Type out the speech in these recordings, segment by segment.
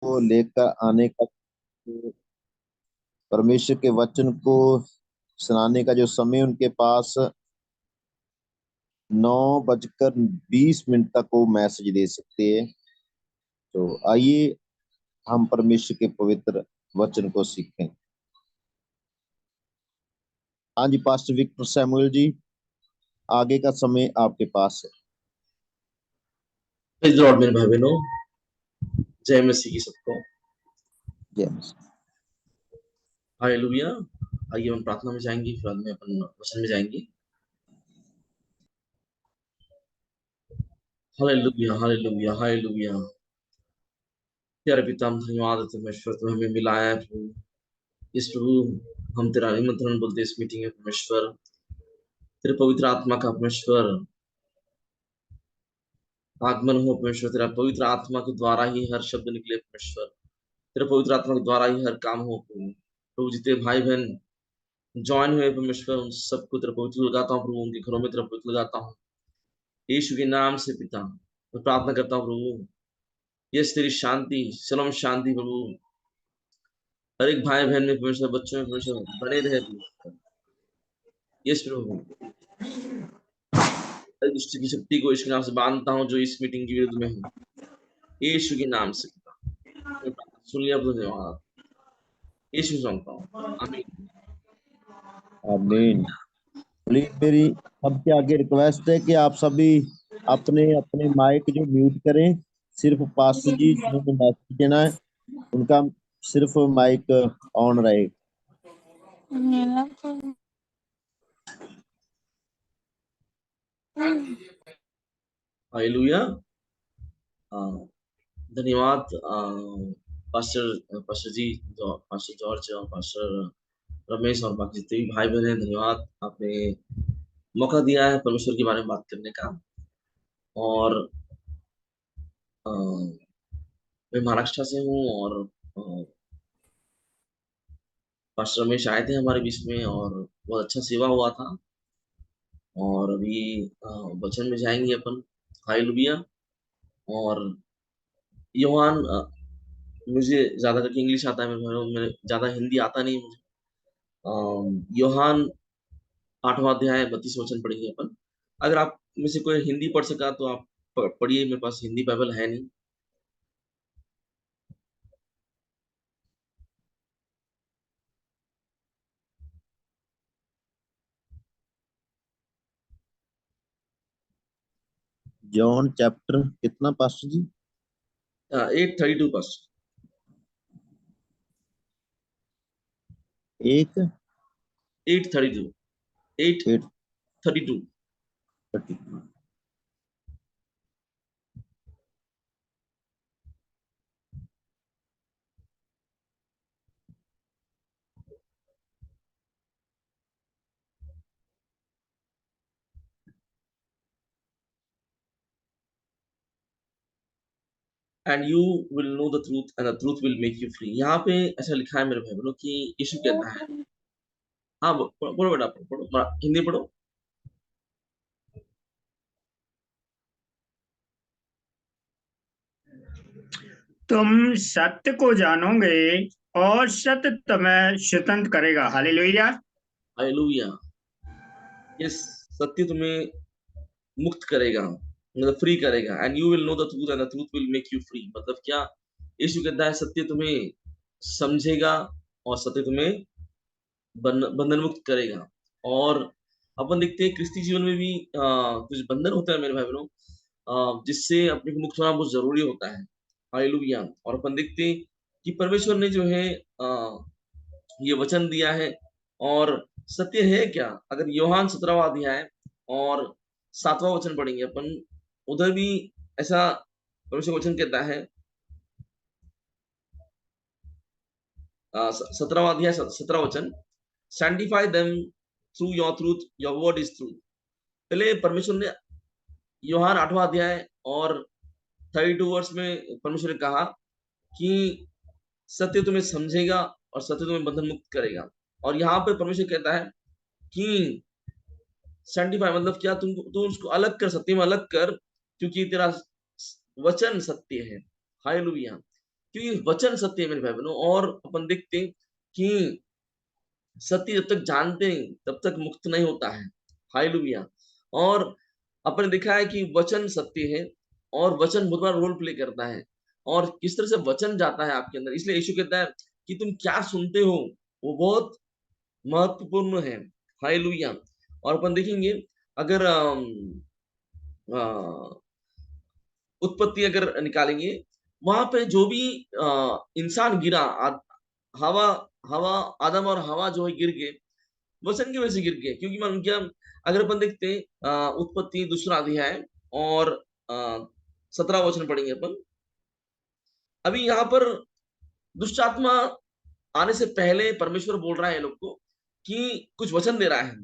को लेकर आने का, परमेश्वर के वचन को सुनाने का जो समय उनके पास 9:20 तक वो मैसेज दे सकते हैं। तो आइए हम परमेश्वर के पवित्र वचन को सीखें। हाँ जी, पास्टर विक्टर सैमुअल जी, आगे का समय आपके पास है। प्रेज़ द लॉर्ड मेरे भाई बहनों, जय मसीह की सबको। जय मसीह। हालेलुया। आइए हम प्रार्थना में जाएंगे, फिर बाद में अपन वचन में जाएंगे। Hallelujah, hallelujah, hallelujah. प्यारे पिता, हम धन्यवाद देते हैं परमेश्वर, तुम्हें हमें मिलाया है प्रभु। इस प्रभु हम तेरा निमंत्रण बोलते हैं इस मीटिंग में परमेश्वर, तेरे पवित्र आत्मा का परमेश्वर आगमन हो परमेश्वर। तेरा पवित्र आत्मा के द्वारा ही हर शब्द निकले परमेश्वर। तेरे पवित्र आत्मा के द्वारा ही हर काम हो प्रभु। प्रभु जितने भाई बहन ज्वाइन हुए परमेश्वर, उन सबको तेरा पवित्र लगाता हूँ प्रभु, उनके घरों में तेरा पवित्र लगाता हूँ यीशु के नाम से। पिता, मैं प्रार्थना करता हूँ प्रभु, यस तेरी शांति, शलोम शांति प्रभु हर एक भाई बहन में परमेश्वर, बच्चों में परमेश्वर बने रहे परमेश्वर। यस प्रभु, हर दुष्ट की शक्ति को यीशु के नाम से बांधता हूँ जो इस मीटिंग के विरुद्ध में है, यीशु के नाम से। पिता, मैं प्रार्थना सुन लिया प्रभु, धन्यवाद। यीशु से मांगता हूँ, आमीन। आमीन। प्लीज मेरी सबके आगे रिक्वेस्ट है कि आप सभी अपने अपने माइक जो म्यूट करें। सिर्फ पास्टर जी जिन्होंने मैसेज देना है उनका सिर्फ माइक ऑन रहे। हालेलुया। धन्यवाद पास्टर पास्टर जी, पास्टर जॉर्ज और पास्टर रमेश और बाकी जितने भी भाई बहन हैं, धन्यवाद, आपने मौका दिया है परमेश्वर के बारे में बात करने का। और अ, मैं महाराष्ट्र से हूँ और पास्टर रमेश आए थे हमारे बीच में और बहुत अच्छा सेवा हुआ था। और अभी वचन में जाएंगे अपन। हालेलुया। और यूहान, मुझे ज्यादा करके इंग्लिश आता है, मैं ज्यादा हिंदी आता नहीं मुझे। यूहान 8वां अध्याय 32 वचन पढ़ेंगे अपन। अगर आप में से कोई हिंदी पढ़ सका तो आप पढ़िए, मेरे पास हिंदी बाइबल है नहीं। जॉन चैप्टर कितना पास्टर जी? 8:32 पास। 8:32। 8:32, 8:32। And you will know the truth and the truth will make you free. यहाँ पे ऐसा लिखा है मेरे भाई बहनों कि यीशु कहता है, हाँ पढ़ो बेटा, पढ़ो हिंदी पढ़ो। तुम सत्य को जानोगे और सत्य तुम्हें स्वतंत्र करेगा। हालेलुया। हालेलुया। यस, सत्य तुम्हें मुक्त करेगा, मतलब फ्री करेगा। And you will know the truth and the truth will make you free. मतलब क्या? यीशु कहता है सत्य तुम्हें समझेगा और सत्य तुम्हें बंधन मुक्त करेगा। और अपन देखते हैं क्रिस्ती जीवन में भी कुछ बंधन होता है मेरे भाई बहनों, जिससे अपने को मुक्त होना बहुत जरूरी होता है। हालेलुया। और अपन देखते हैं कि परमेश्वर ने जो है ये वचन दिया है। और सत्य है क्या? अगर यूहान 17वां अध्याय और 7वां वचन पढ़ेंगे अपन, उधर भी ऐसा परमेश्वर वचन कहता है। 17वां अध्याय 17वां वचन, sanctify them through your truth, your word is truth. पहले परमेश्वर ने यूहान 8वां अध्याय और 32 वर्ष में परमेश्वर ने कहा कि सत्य तुम्हें समझेगा और सत्य तुम्हें बंधन मुक्त करेगा। और यहाँ पर परमेश्वर कहता है कि सैंटिफाई मतलब क्या? तू उसको अलग कर, सत्य में अलग कर, क्योंकि तेरा वचन सत्य है। हालेलुया। क्योंकि वचन सत्य है मेरे भाई बहनों। और अपन देखते हैं कि सत्य जब तक जानते हैं तब तक मुक्त नहीं होता है। हालेलुया। और अपन ने देखा है कि वचन सत्य है और वचन बहुत बड़ा रोल प्ले करता है। और किस तरह से वचन जाता है आपके अंदर, इसलिए यीशु कहता है कि तुम क्या सुनते हो वो बहुत महत्वपूर्ण है। हालेलुया। और अपन देखेंगे अगर उत्पत्ति अगर निकालेंगे, वहां पे जो भी इंसान गिरा, हवा हवा आदम और हवा जो है गिर गए, वचन की वजह से गिर गए। क्योंकि मान क्या, अगर अपन देखते हैं उत्पत्ति दूसरा अध्याय और 17 वचन पढ़ेंगे अपन। अभी यहाँ पर दुष्ट आत्मा आने से पहले परमेश्वर बोल रहा है ये लोग को कि कुछ वचन दे रहा है,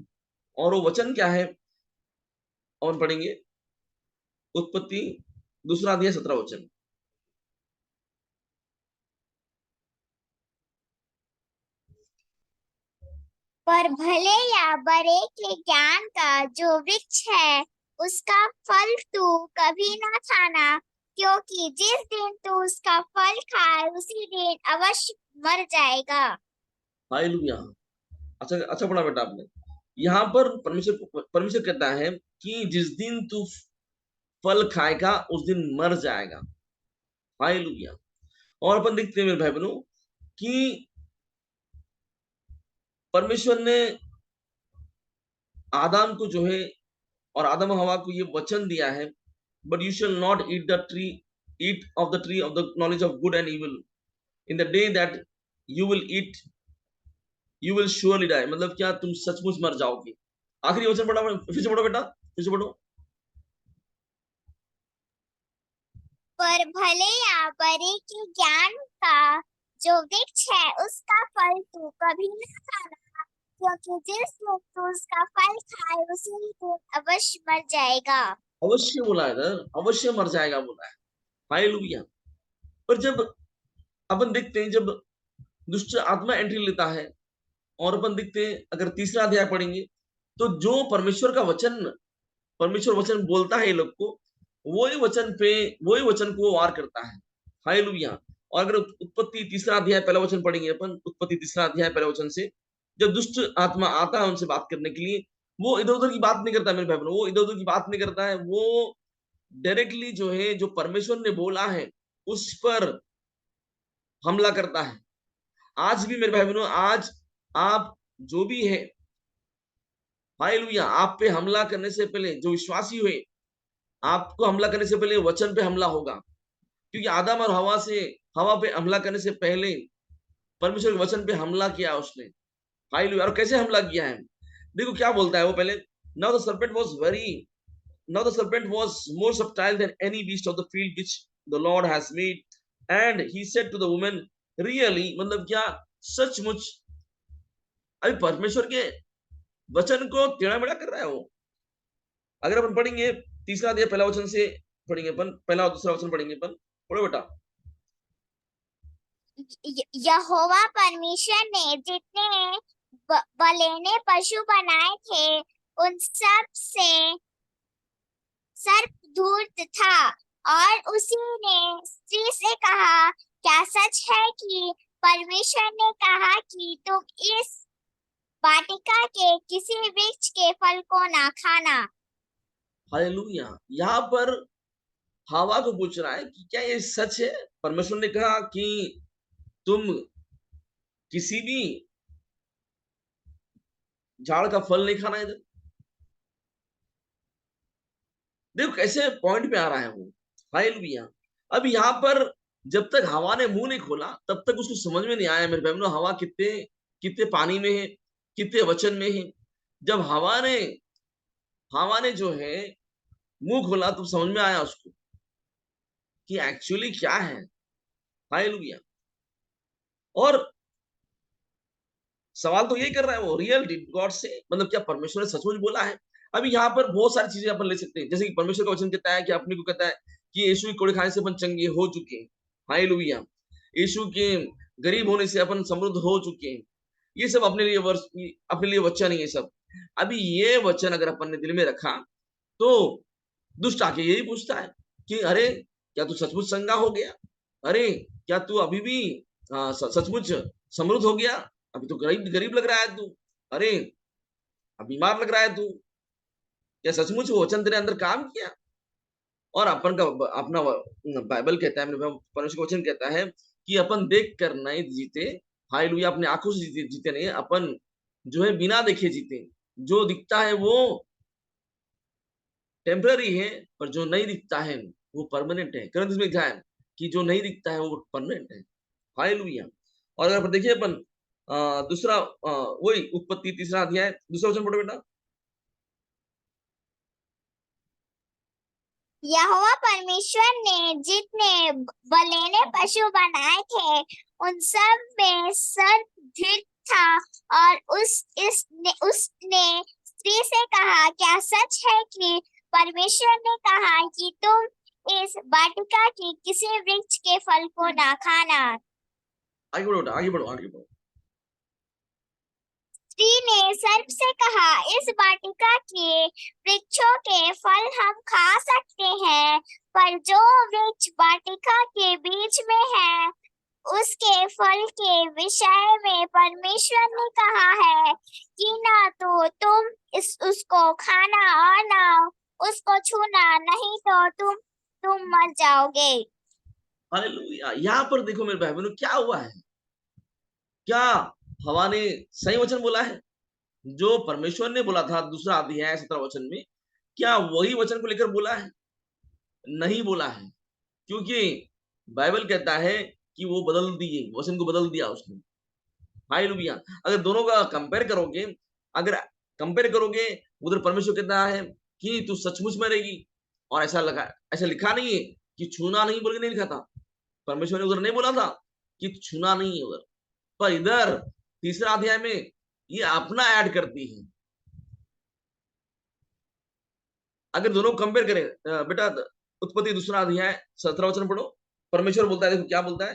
और वो वचन क्या है और पढ़ेंगे उत्पत्ति दूसरा अध्याय 17 वचन। पर भले या बुरे के ज्ञान का जो वृक्ष है उसका फल तू कभी ना खाना, क्योंकि जिस दिन तू उसका फल खाए उसी दिन अवश्य मर जाएगा। हालेलुया। अच्छा अच्छा पढ़ा बेटा आपने। यहाँ पर परमेश्वर कहता है कि जिस दिन तू फल खाएगा उस दिन मर जाएगा। हालेलुया। और अपन देखते हैं मेरे भाई बहनों कि परमेश्वर ने आदम को जो है और आदम और हवा को ये वचन दिया है, but you shall not eat of the tree of the knowledge of good and evil, in the day that you will eat you will surely die. मतलब क्या, तुम सचमुच मर जाओगे। आखिरी वचन पढ़ा, फिर से पढ़ो बेटा, फिर से पढ़ो। पर भले या बुरे के ज्ञान का जो वृक्ष है उसका फल तू कभी न खाना, क्योंकि जिस दिन तू उसका फल खाए उसी दिन अवश्य मर जाएगा। अवश्य बोला है इधर, अवश्य मर जाएगा बोला है। हालेलुया। पर जब अपन देखते हैं जब दुष्ट आत्मा एंट्री लेता है, और अपन देखते हैं अगर तीसरा अध्याय पढ़ेंगे तो जो परमेश्वर वचन बोलता है ये लोग को, वही वचन को वार करता है। हालेलुया। और अगर उत्पत्ति तीसरा अध्याय पहला वचन पढ़ेंगे अपन, उत्पत्ति तीसरा अध्याय पहला वचन से, जब दुष्ट आत्मा आता है उनसे बात करने के लिए, वो इधर उधर की बात नहीं करता मेरे भाई बहनों, वो इधर उधर की बात नहीं करता है। वो डायरेक्टली जो है, जो परमेश्वर ने बोला है उस पर हमला करता है। आज भी मेरे भाई बहनों, आज आप जो भी है, हालेलुया, आप पे हमला करने से पहले जो विश्वासी हुए, आपको हमला करने से पहले वचन पे हमला होगा। क्योंकि आदम और हवा पे हमला करने से पहले परमेश्वर के वचन पे हमला किया उसने। हालेलुया। और कैसे हमला किया है, देखो क्या बोलता है वो पहले। Now the serpent was more subtle than any beast of the field which the Lord has made, and he said to the woman, really, मतलब क्या, सचमुच। अभी परमेश्वर के वचन को टेढ़ा मेढ़ा कर रहा है वो। अगर अपन पढ़ेंगे तीसरा अध्याय पहला वचन से पढ़ेंगे अपन, पहला और दूसरा वचन पढ़ेंगे अपन, पढ़ो बेटा। यहोवा परमेश्वर ने जितने बलेने पशु बनाए थे उन सब से सर्प धूर्त था, और उसी ने स्त्री से कहा, क्या सच है कि परमेश्वर ने कहा कि तुम इस वाटिका के किसी वृक्ष के फल को ना खाना। हालेलुया। यहाँ पर हवा को पूछ रहा है कि क्या ये सच है, परमेश्वर ने कहा कि तुम किसी भी झाड़ का फल नहीं खाना। इधर देखो कैसे पॉइंट पे आ रहा है वो। हालेलुया। अब यहाँ पर जब तक हवा ने मुंह नहीं खोला तब तक उसको समझ में नहीं आया मेरे बहनों, हवा कितने कितने पानी में है, कितने वचन में है। जब हवा ने जो है मुंह खोला तो समझ में आया उसको कि एक्चुअली क्या है। हालेलुया। और सवाल तो यही कर रहा है वो, रियल डिड गॉड से, मतलब क्या परमेश्वर ने सचमुच बोला है। अभी यहाँ पर बहुत सारी चीजें अपन ले सकते हैं, जैसे कि परमेश्वर का वचन कहता है कि अपने को कहता है कि यीशु के कोड़े खाने से अपन चंगे हो चुके हैं। हालेलुया। यीशु के गरीब होने से अपन समृद्ध हो चुके हैं। ये सब अपने लिए वचन नहीं है सब। अभी ये वचन अगर अपन ने दिल में रखा तो दुष्ट आके यही पूछता है कि अरे क्या तू सचमुच चंगा हो गया, अरे क्या तू अभी भी सचमुच समृद्ध हो गया? अभी तो गरीब गरीब लग रहा है तू। अरे अब बीमार लग रहा है तू। क्या सचमुच वो वचन तेरे अंदर काम किया? और अपन का अपना बाइबल कहता है, परमेश्वर का वचन कहता है कि अपन देख कर नहीं जीते, हालेलुया, अपने आंखों से जीते नहीं, अपन जो है बिना देखे जीते। जो दिखता है वो टेम्पररी है, पर जो नहीं दिखता है वो परमानेंट है। करंट में लिखा है कि जो नहीं दिखता है वो परमानेंट है। हालेलुया। और अगर अपन देखिए अपन दूसरा वही उत्पत्ति 3 अध्याय दूसरा वचन पढ़ो बेटा। यहोवा परमेश्वर ने जितने बलेने पशु बनाए थे उन सब में सर्प दृढ़ था, और उसने स्त्री से कहा, क्या सच है कि परमेश्वर ने कहा कि तुम इस वाटिका के किसी वृक्ष के फल को ना खाना? आगे बढ़ो बेटा, आगे बढ़ो, आगे बढ़ो। स्त्री ने सर्प से कहा, इस वाटिका के वृक्षों के फल हम खा सकते हैं, पर जो वृक्ष वाटिका के बीच में है उसके फल के विषय में परमेश्वर ने कहा है कि ना तो तुम उसको खाना और ना उसको छूना, नहीं तो तुम मर जाओगे। हालेलुया। यहाँ पर देखो मेरे भाई बहनों, क्या हुआ है? क्या हवा ने सही वचन बोला है? जो परमेश्वर ने बोला था दूसरा अध्याय 17 वचन में, क्या वही वचन को लेकर बोला है? नहीं बोला है, क्योंकि बाइबल कहता है कि वो बदल दिए, वचन को बदल दिया उसने। हालेलुया। अगर दोनों का कंपेयर करोगे, अगर कंपेयर करोगे, उधर परमेश्वर कहता है कि तू सचमुच मरेगी, और ऐसा लिखा नहीं है कि छूना नहीं बोल के नहीं लिखा था। परमेश्वर ने उधर नहीं बोला था कि छूना नहीं है उधर, पर इधर तीसरा अध्याय में ये अपना ऐड करती है। अगर दोनों कंपेयर करें बेटा, उत्पत्ति दूसरा अध्याय 17 वचन पढ़ो। परमेश्वर बोलता है, देखो क्या बोलता है।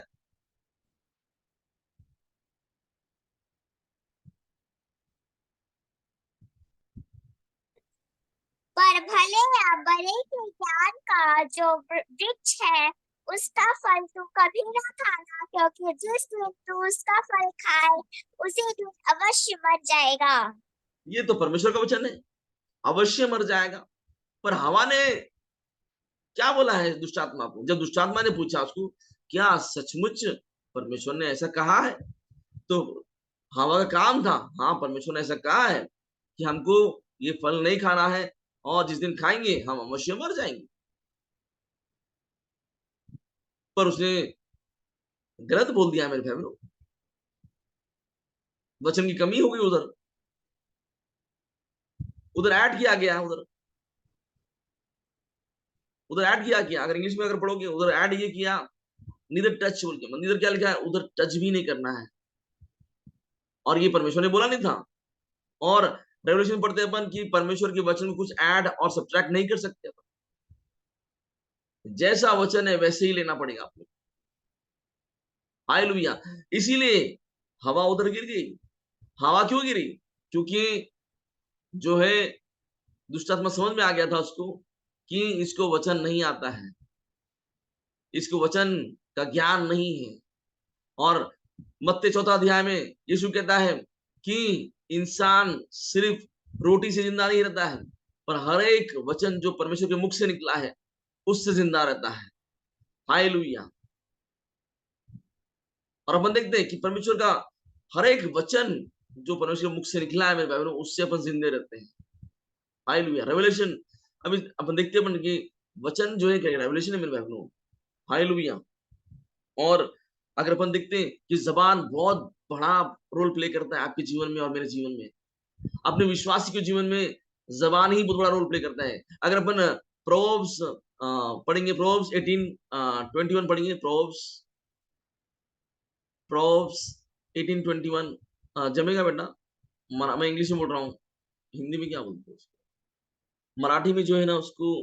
पर भले या बुरे के ज्ञान का जो वृक्ष है उसका फल तू कभी ना खाना, क्योंकि जिस दिन तू उसका फल खाए उसी दिन अवश्य मर जाएगा। ये तो परमेश्वर का वचन है, अवश्य मर जाएगा। पर हवा ने क्या बोला है दुष्ट आत्मा को? जब दुष्ट आत्मा ने पूछा उसको, क्या सचमुच परमेश्वर ने ऐसा कहा है? तो हवा का काम था, हाँ परमेश्वर ने ऐसा कहा है कि हमको ये फल नहीं खाना है, और जिस दिन खाएंगे हम अवश्य मर जाएंगे। पर उसने गलत बोल दिया मेरे भाई, वचन की कमी हो गई उधर, उधर ऐड किया गया, उधर ऐड किया गया। अगर इंग्लिश में अगर पढ़ोगे, उधर ऐड ये किया, नीदर टच बोल के, नीदर क्या लिखा है उधर, टच भी नहीं करना है। और ये परमेश्वर ने बोला नहीं था। और रेवल्यूशन पढ़ते अपन कि परमेश्वर के वचन में कुछ ऐड और सब्ट्रैक्ट नहीं कर सकते अपन। जैसा वचन है वैसे ही लेना पड़ेगा आपको। हालेलुया। इसीलिए हवा उधर गिर गई। हवा क्यों गिरी? क्योंकि जो है दुष्ट आत्मा समझ में आ गया था उसको कि इसको वचन नहीं आता है, इसको वचन का ज्ञान नहीं है। और मत्ती 4 अध्याय में यीशु कहता है कि इंसान सिर्फ रोटी से जिंदा नहीं रहता है, पर हर एक वचन जो परमेश्वर के मुख से निकला है उससे जिंदा रहता है। हालेलुया। और अपन देखते हैं कि परमेश्वर का हर एक वचन जो परमेश्वर के मुख से निकला है मेरे भाई बहनों, उससे अपन जिंदे रहते हैं। हालेलुया। रेवलेशन, अभी अपन देखते हैं अपन कि वचन जो है क्या रेवलेशन है मेरे भाई बहनों। हालेलुया। और अगर अपन देखते हैं कि जबान बहुत बड़ा रोल प्ले करता है आपके जीवन में और मेरे जीवन में, अपने विश्वासी के जीवन में जबान ही बहुत बड़ा रोल प्ले करता है। अगर अपन प्रोव्स पढ़ेंगे, प्रोव्स 18:21 पढ़ेंगे, प्रोव्स 18:21 जमेगा बेटा? मैं इंग्लिश में बोल रहा हूँ, हिंदी में क्या बोलते हैं उसको? मराठी में जो है ना उसको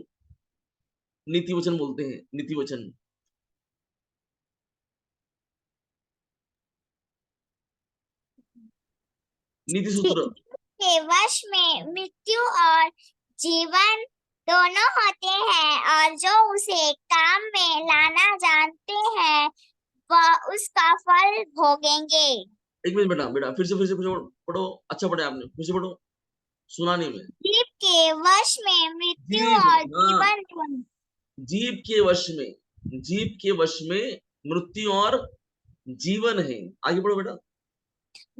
नीति वचन बोलते हैं, नीति वचन। नीति सूत्र। के वश में मृत्यु और जीवन दोनों होते हैं, और जो उसे काम में लाना जानते हैं वह उसका फल भोगेंगे। एक मिनट बेटा, बेटा फिर से पढ़ो। अच्छा पढ़े आपने, फिर से पढ़ो, सुना नहीं मैं। जीव के वश में मृत्यु जीव, और हाँ, जीवन। जीव के वश में, जीव के वश में मृत्यु और जीवन है। आगे पढ़ो बेटा।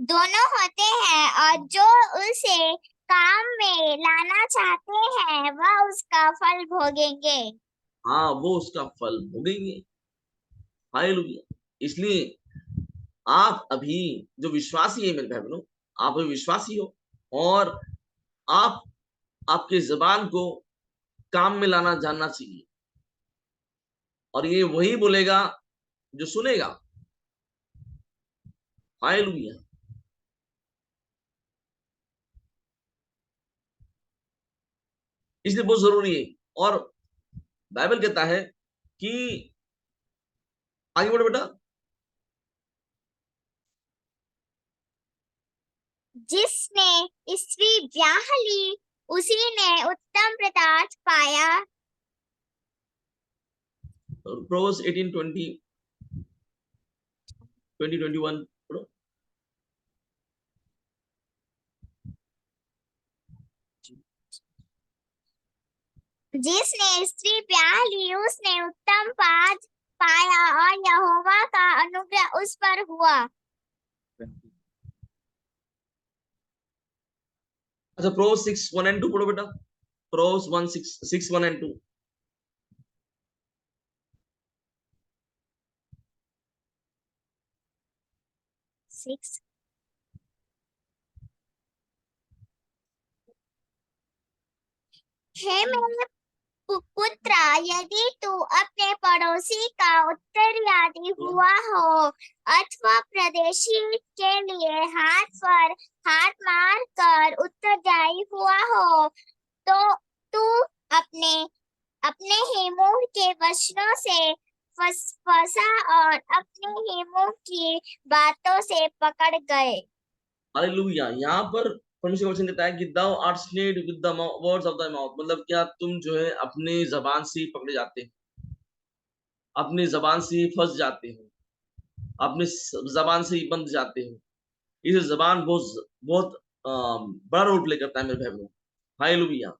दोनों होते हैं और जो उसे काम में लाना चाहते हैं वह उसका फल भोगेंगे। हाँ, वो उसका फल भोगेंगे। हालेलुया। इसलिए आप अभी जो विश्वासी है मेरे भाई बहनों, आप अभी विश्वासी हो और आप आपके जबान को काम में लाना जानना चाहिए, और ये वही बोलेगा जो सुनेगा। हालेलुया। इसलिए बहुत जरूरी है। और बाइबल कहता है कि, आगे बढ़ो बेटा। जिसने स्त्री ब्याह ली उसी ने उत्तम पदार्थ पाया। प्रोवर्ब्स 18:20 20:21 पढ़ो। जिसने स्त्री ब्याह ली उसने उत्तम पाद पाया और यहोवा का अनुग्रह उस पर हुआ। अच्छा, प्रोवर्ब्स 6:1 and 2 पढ़ो बेटा। Proverbs 1:6-1 and 2। 6 हे मेरे पुत्र, यदि तू अपने पड़ोसी का उत्तरदायी हुआ हो अथवा प्रदेशी के लिए हाथ पर हाथ मार कर उत्तरदायी हुआ हो, तो तू अपने अपने ही मुंह के वचनों से फंसा और अपने ही मुंह की बातों से पकड़ गए। हालेलुया। यहाँ पर परमेश्वर का वचन कहता है कि thou art snared with the words of thy mouth। मतलब क्या तुम जो है अपनी जबान से ही पकड़े जाते हो, अपनी जबान से ही फंस जाते हो, अपनी जबान से ही बंध जाते हो। इस जबान बहुत बहुत बड़ा रोल प्ले करता है मेरे भाई बहनों। हालेलुया।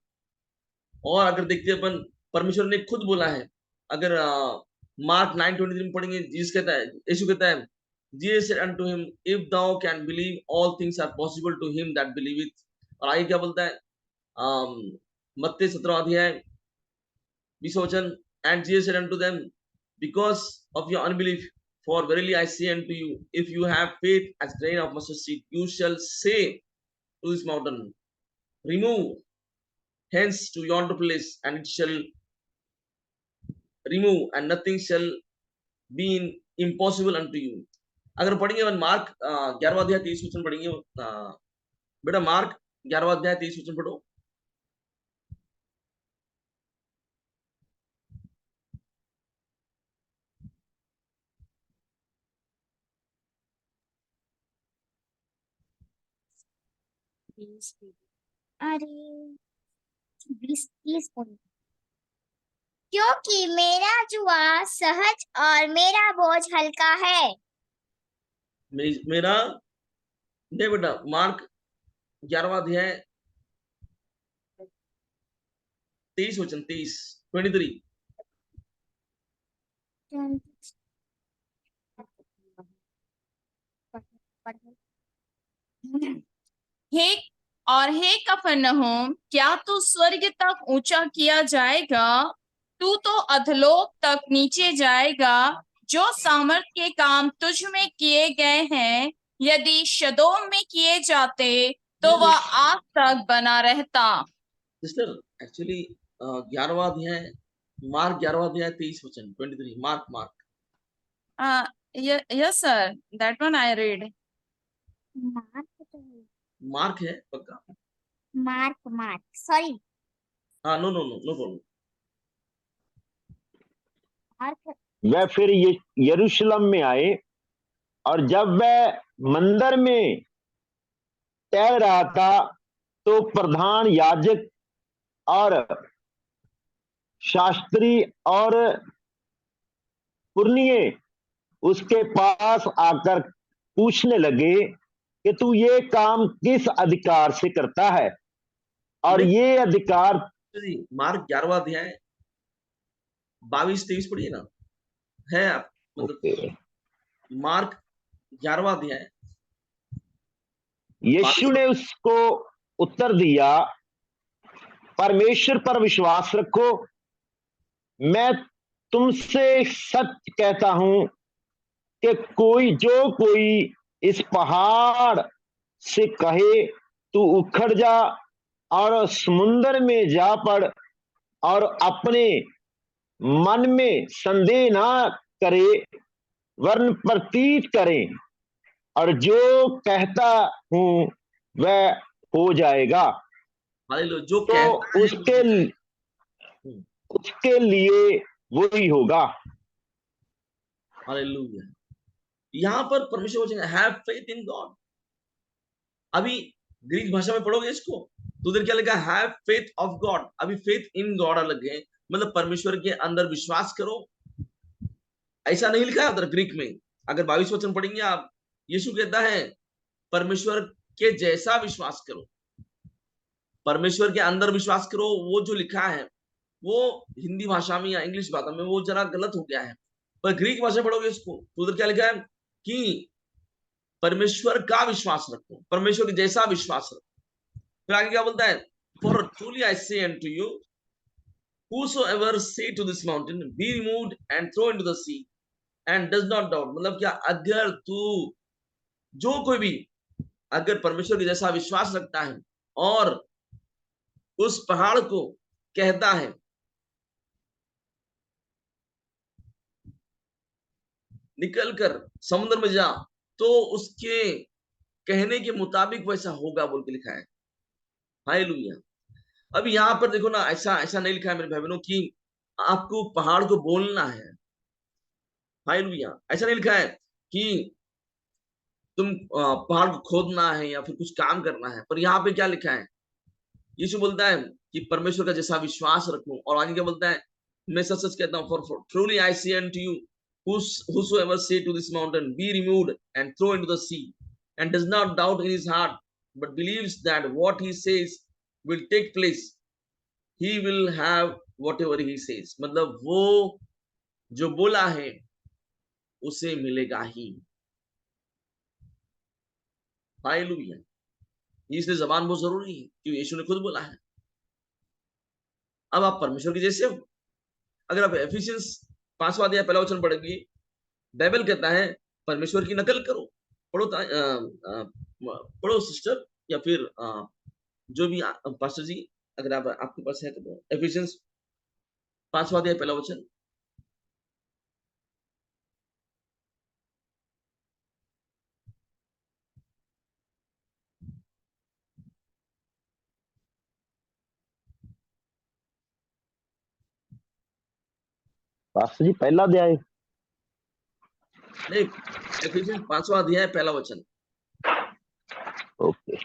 और अगर देखते हैं अपन, परमेश्वर ने खुद बोला है। अगर मार्क 9:23 में पढ़ेंगे, जीसस कहता है, यीशु कहता है, Jesus said unto him, if thou can believe, all things are possible to him that believeth। और आगे क्या बोलता है, मत्ती 17 अध्याय 20 वचन, and Jesus said unto them, because of your unbelief, for verily I say unto you, if you have faith as grain of mustard seed, you shall say to this mountain, remove hence to yonder place, and it shall remove, and nothing shall be impossible unto you। अगर पढ़ेंगे अपन mark 11वां अध्याय 23 वचन पढ़ेंगे। बेटा mark 11वां अध्याय 23 वचन पढ़ो। अरे 20-30 क्योंकि मेरा जुआ सहज और मेरा बोझ हल्का है। मेरा नहीं बेटा, मार्क 11वां अध्याय 23 वचन, 23 हे हे कफरनहूम, क्या तू स्वर्ग तक ऊंचा किया जाएगा? तू तो अधलोक तक नीचे जाएगा। जो सामर्थ के काम तुझ में किए गए हैं, यदि शदोम में किए जाते तो वह आग तक बना रहता। सिस्टर, एक्चुअली 11वां अध्याय, मार्क 11वां अध्याय 23 वचन, 23 mark yes sir, that one I read। Mark है पक्का। मार्क सॉरी, हाँ, नो प्रॉब्लम। वह फिर यरूशलेम में आए, और जब वह मंदिर में टहल रहा था तो प्रधान याजक और शास्त्री और पुरनिये उसके पास आकर पूछने लगे कि तू ये काम किस अधिकार से करता है और ये अधिकार। मार्क 11वां अध्याय 22-23 पढ़िए ना, है आप मतलब मार्क 11वां अध्याय। यीशु ने उसको उत्तर दिया, परमेश्वर पर विश्वास रखो। मैं तुमसे सच कहता हूं कि कोई इस पहाड़ से कहे तू उखड़ जा और समुद्र में जा पड़ और अपने मन में संदेह ना करे वरन प्रतीत करे और जो कहता हूं वह हो जाएगा। जो तो उसके लिए वही होगा। हालेलुया। यहाँ पर परमेश्वर बोलेंगे हैव फेथ इन गॉड। अभी ग्रीक भाषा में पढ़ोगे इसको तो उधर क्या लिखा है, हैव फेथ ऑफ गॉड। अभी फेथ इन गॉड अलग है, मतलब परमेश्वर के अंदर विश्वास करो, ऐसा नहीं लिखा है उधर ग्रीक में। अगर 22 वचन पढ़ेंगे आप, यीशु कहता है परमेश्वर के जैसा विश्वास करो, परमेश्वर के अंदर विश्वास करो। वो जो लिखा है वो हिंदी भाषा में या इंग्लिश भाषा में वो जरा गलत हो गया है, पर ग्रीक भाषा पढ़ोगे इसको तो उधर क्या लिखा है कि परमेश्वर का विश्वास रखो, परमेश्वर के जैसा विश्वास रखो। फिर आगे क्या बोलता है, फॉर ट्रूली आई से unto you whosoever say to this mountain be removed and thrown into the sea and does not doubt। मतलब क्या, अगर तू जो कोई भी अगर परमेश्वर के जैसा विश्वास रखता है और उस पहाड़ को कहता है निकल कर समुद्र में जा, तो उसके कहने के मुताबिक वैसा होगा बोल के लिखा है। हालेलुया। अब यहाँ पर देखो ना, ऐसा ऐसा नहीं लिखा है मेरे भाई बहनों कि आपको पहाड़ को बोलना है। हालेलुया। ऐसा नहीं लिखा है कि तुम पहाड़ को खोदना है या फिर कुछ काम करना है, पर यहाँ पे क्या लिखा है, यीशु बोलता है कि परमेश्वर का जैसा विश्वास रखो। और आगे क्या बोलता है, मैं सच सच कहता हूँ, फॉर ट्रूली आई से unto you whosoever say to this mountain be removed and thrown into the sea and does not doubt in his heart but believes that what he says will take place, he will have whatever he says। मतलब वो जो बोला है उसे मिलेगा ही। Hallelujah. इसलिए जबान बहुत जरूरी है क्योंकि यीशु ने खुद बोला है। अब आप परमेश्वर के जैसे हो। अगर आप एफिशिएंस 5वां अध्याय 1 वचन पढ़ेंगे, बाइबल कहता है परमेश्वर की नकल करो। पढ़ो पढ़ो सिस्टर या फिर जो भी पास्टर जी, अगर आप आपके पास है तो एफिशिएंस 5वां अध्याय 1 वचन। पास्टर जी पहला अध्याय नहीं, एफिशिएंस 5वां अध्याय 1 वचन। ओके।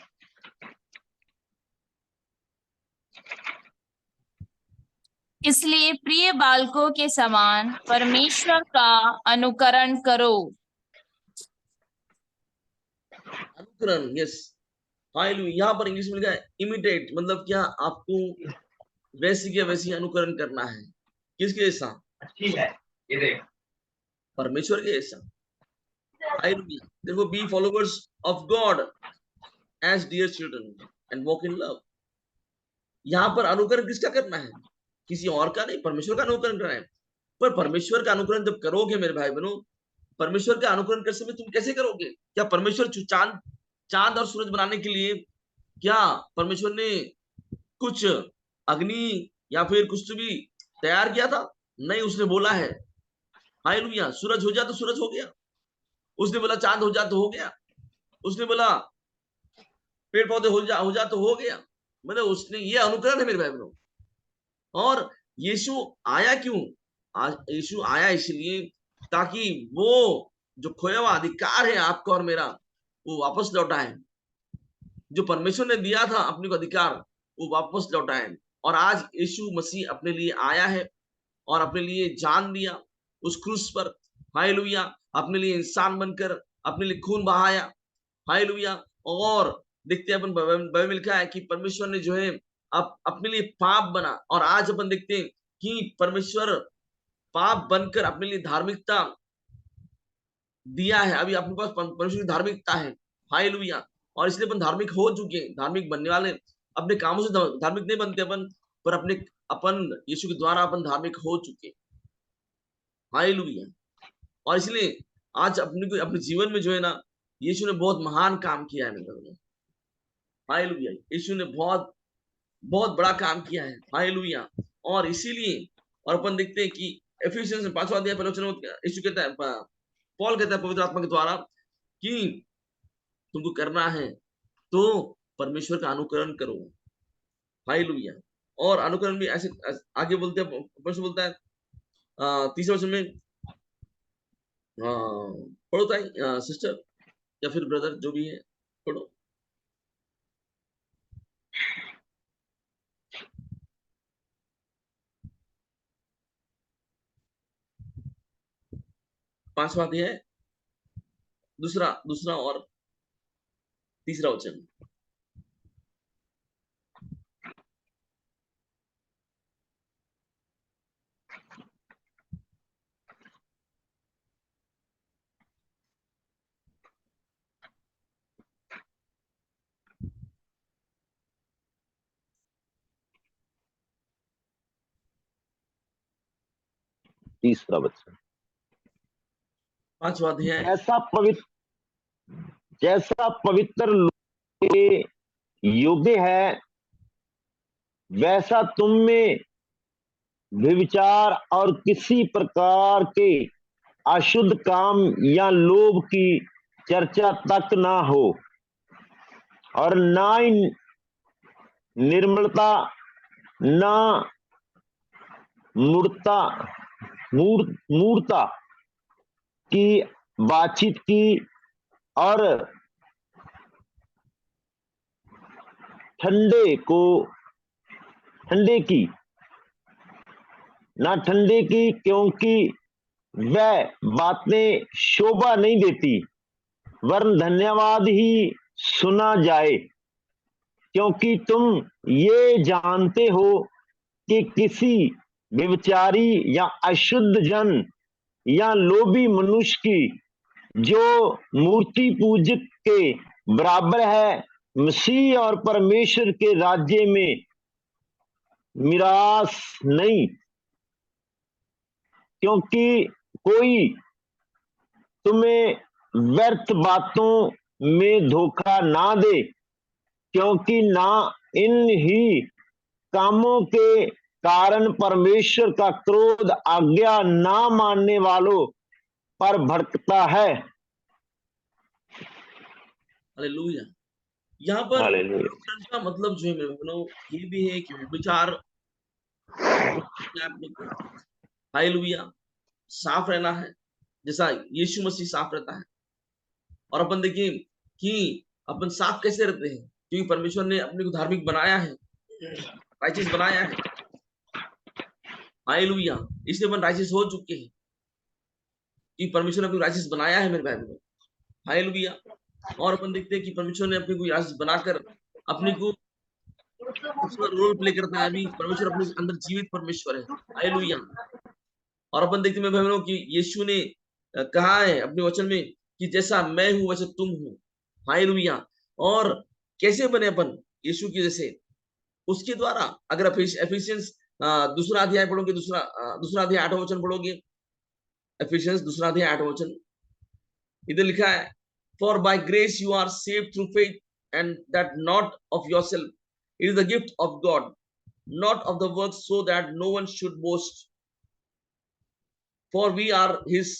इसलिए प्रिय बालकों के समान परमेश्वर का अनुकरण करो। अनुकरण, यस। हालेलुया। यहाँ पर इंग्लिश में लिखा है इमिटेट, मतलब क्या, आपको वैसी के वैसी अनुकरण करना है। किसके जैसा? अच्छी है ये देख, परमेश्वर के जैसा। हालेलुया। देखो, be followers of God as dear children and walk in love. यहाँ पर अनुकरण किसका करना है? किसी और का नहीं, परमेश्वर का अनुकरण करना है। पर परमेश्वर का अनुकरण जब करोगे मेरे भाई बहनों, परमेश्वर का अनुकरण करते समय तुम कैसे करोगे? क्या परमेश्वर चांद और सूरज बनाने के लिए क्या परमेश्वर ने कुछ अग्नि या फिर कुछ भी तैयार किया था? नहीं, उसने बोला है। हालेलुया। सूरज हो जा तो सूरज हो गया, उसने बोला चांद हो जा तो हो गया, उसने बोला पेड़ पौधे हो जा तो हो गया। मतलब उसने, ये अनुकरण है मेरे भाई बहनों। और यीशु आया क्यों? यीशु आया इसलिए ताकि वो जो खोया हुआ अधिकार है आपका और मेरा, वो वापस लौटाए। जो परमेश्वर ने दिया था अपने को अधिकार, वो वापस लौटाए। और आज यीशु मसीह अपने लिए आया है और अपने लिए जान दिया उस क्रूस पर, हालेलुया। अपने लिए इंसान बनकर अपने लिए खून बहाया। हालेलुया। और देखते हैं अपन बाइबल में लिखा है कि परमेश्वर ने जो है अपने लिए पाप बना, और आज अपन देखते हैं कि परमेश्वर पाप बनकर अपने लिए धार्मिकता दिया है। अभी अपने पास परमेश्वर की धार्मिकता है। हालेलुया। और इसलिए अपन धार्मिक हो चुके हैं, धार्मिक बनने वाले। अपने कामों से धार्मिक नहीं बनते अपन, पर अपन यीशु के द्वारा अपन धार्मिक हो चुके। हालेलुया। और इसलिए आज अपने जीवन में जो है ना, यीशु ने बहुत महान काम किया है मेरे भाई। हालेलुया। यीशु ने बहुत बहुत बड़ा काम किया है। हालेलुया। और इसीलिए और अपन देखते हैं कि एफिसियंस में 5वां अध्याय पहले वचन में यीशु कहता है, पौल कहता है पवित्र आत्मा के द्वारा कि तुमको करना है तो परमेश्वर का अनुकरण करो। हालेलुया। और अनुकरण भी ऐसे आगे बोलते हैं, परमेश्वर बोलता है तीसरे वचन में, पढ़ो ताई सिस्टर या फिर ब्रदर जो भी है, पढ़ो। पांचवा अध्याय दूसरा दूसरा और तीसरा वचन। तीसरा वचन। पांचवा अध्याय। जैसा पवित्र लोग के योग्य है, वैसा तुम में व्यभिचार और किसी प्रकार के अशुद्ध काम या लोभ की चर्चा तक ना हो, और ना ही निर्मलता, ना मूर्ता की बातचीत की, और ठंडे की, क्योंकि वह बातें शोभा नहीं देती, वरन धन्यवाद ही सुना जाए, क्योंकि तुम ये जानते हो कि किसी व्यभिचारी या अशुद्ध जन या लोभी मनुष्य की जो मूर्ति पूजक के बराबर है, मसीह और परमेश्वर के राज्य में मिरास नहीं। क्योंकि कोई तुम्हें व्यर्थ बातों में धोखा ना दे, क्योंकि ना इन ही कामों के कारण परमेश्वर का क्रोध आज्ञा ना मानने वालों पर भड़कता है। हालेलुया। यहाँ पर हालेलुया। का मतलब जो है मेरे भाइयों, ये भी है कि विचार हालेलुया साफ रहना है, जैसा यीशु मसीह साफ रहता है। और अपन देखिए कि अपन साफ कैसे रहते हैं, क्योंकि परमेश्वर ने अपने को धार्मिक बनाया है, राइचियस बनाया है। हालेलुया। इसलिए अपन राइचियस हो चुके हैं कि परमेश्वर ने अपने को राइचियस बनाया है मेरे भाई बहनों। हालेलुया। और अपन देखते हैं कि परमेश्वर ने अपने को राइचियस बनाकर अपने को रोल प्ले करता है। अभी परमेश्वर अपने अंदर जीवित परमेश्वर है। हालेलुया। और अपन देखते हैं मेरे भाई बहनों कि यीशु ने कहा है अपने वचन में कि जैसा मैं हूं वैसे तुम हो। हालेलुया। और कैसे बने अपन यीशु की जैसे, उसके द्वारा। अगर एफिशिएंस दूसरा अध्याय पढ़ोगे, दूसरा अध्याय 8वां वचन पढ़ोगे, एफिशिएंस दूसरा अध्याय 8वां वचन, इधर लिखा है, for by grace you are saved through faith, and that not of yourself, it is the gift of God, not of the works, so that no one should boast. For we are his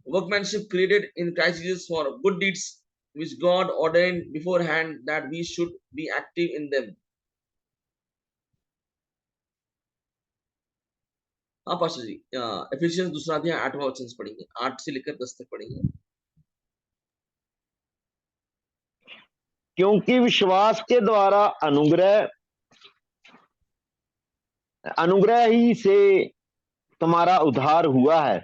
workmanship, created in Christ Jesus for good deeds, which God ordained beforehand that we should be active in them. हाँ pastor जी, efficiency दूसरा अध्याय 8वां वचन पढ़ेंगे, 8 से लेकर 10 तक पढ़ेंगे। क्योंकि विश्वास के द्वारा अनुग्रह ही से तुम्हारा उद्धार हुआ है,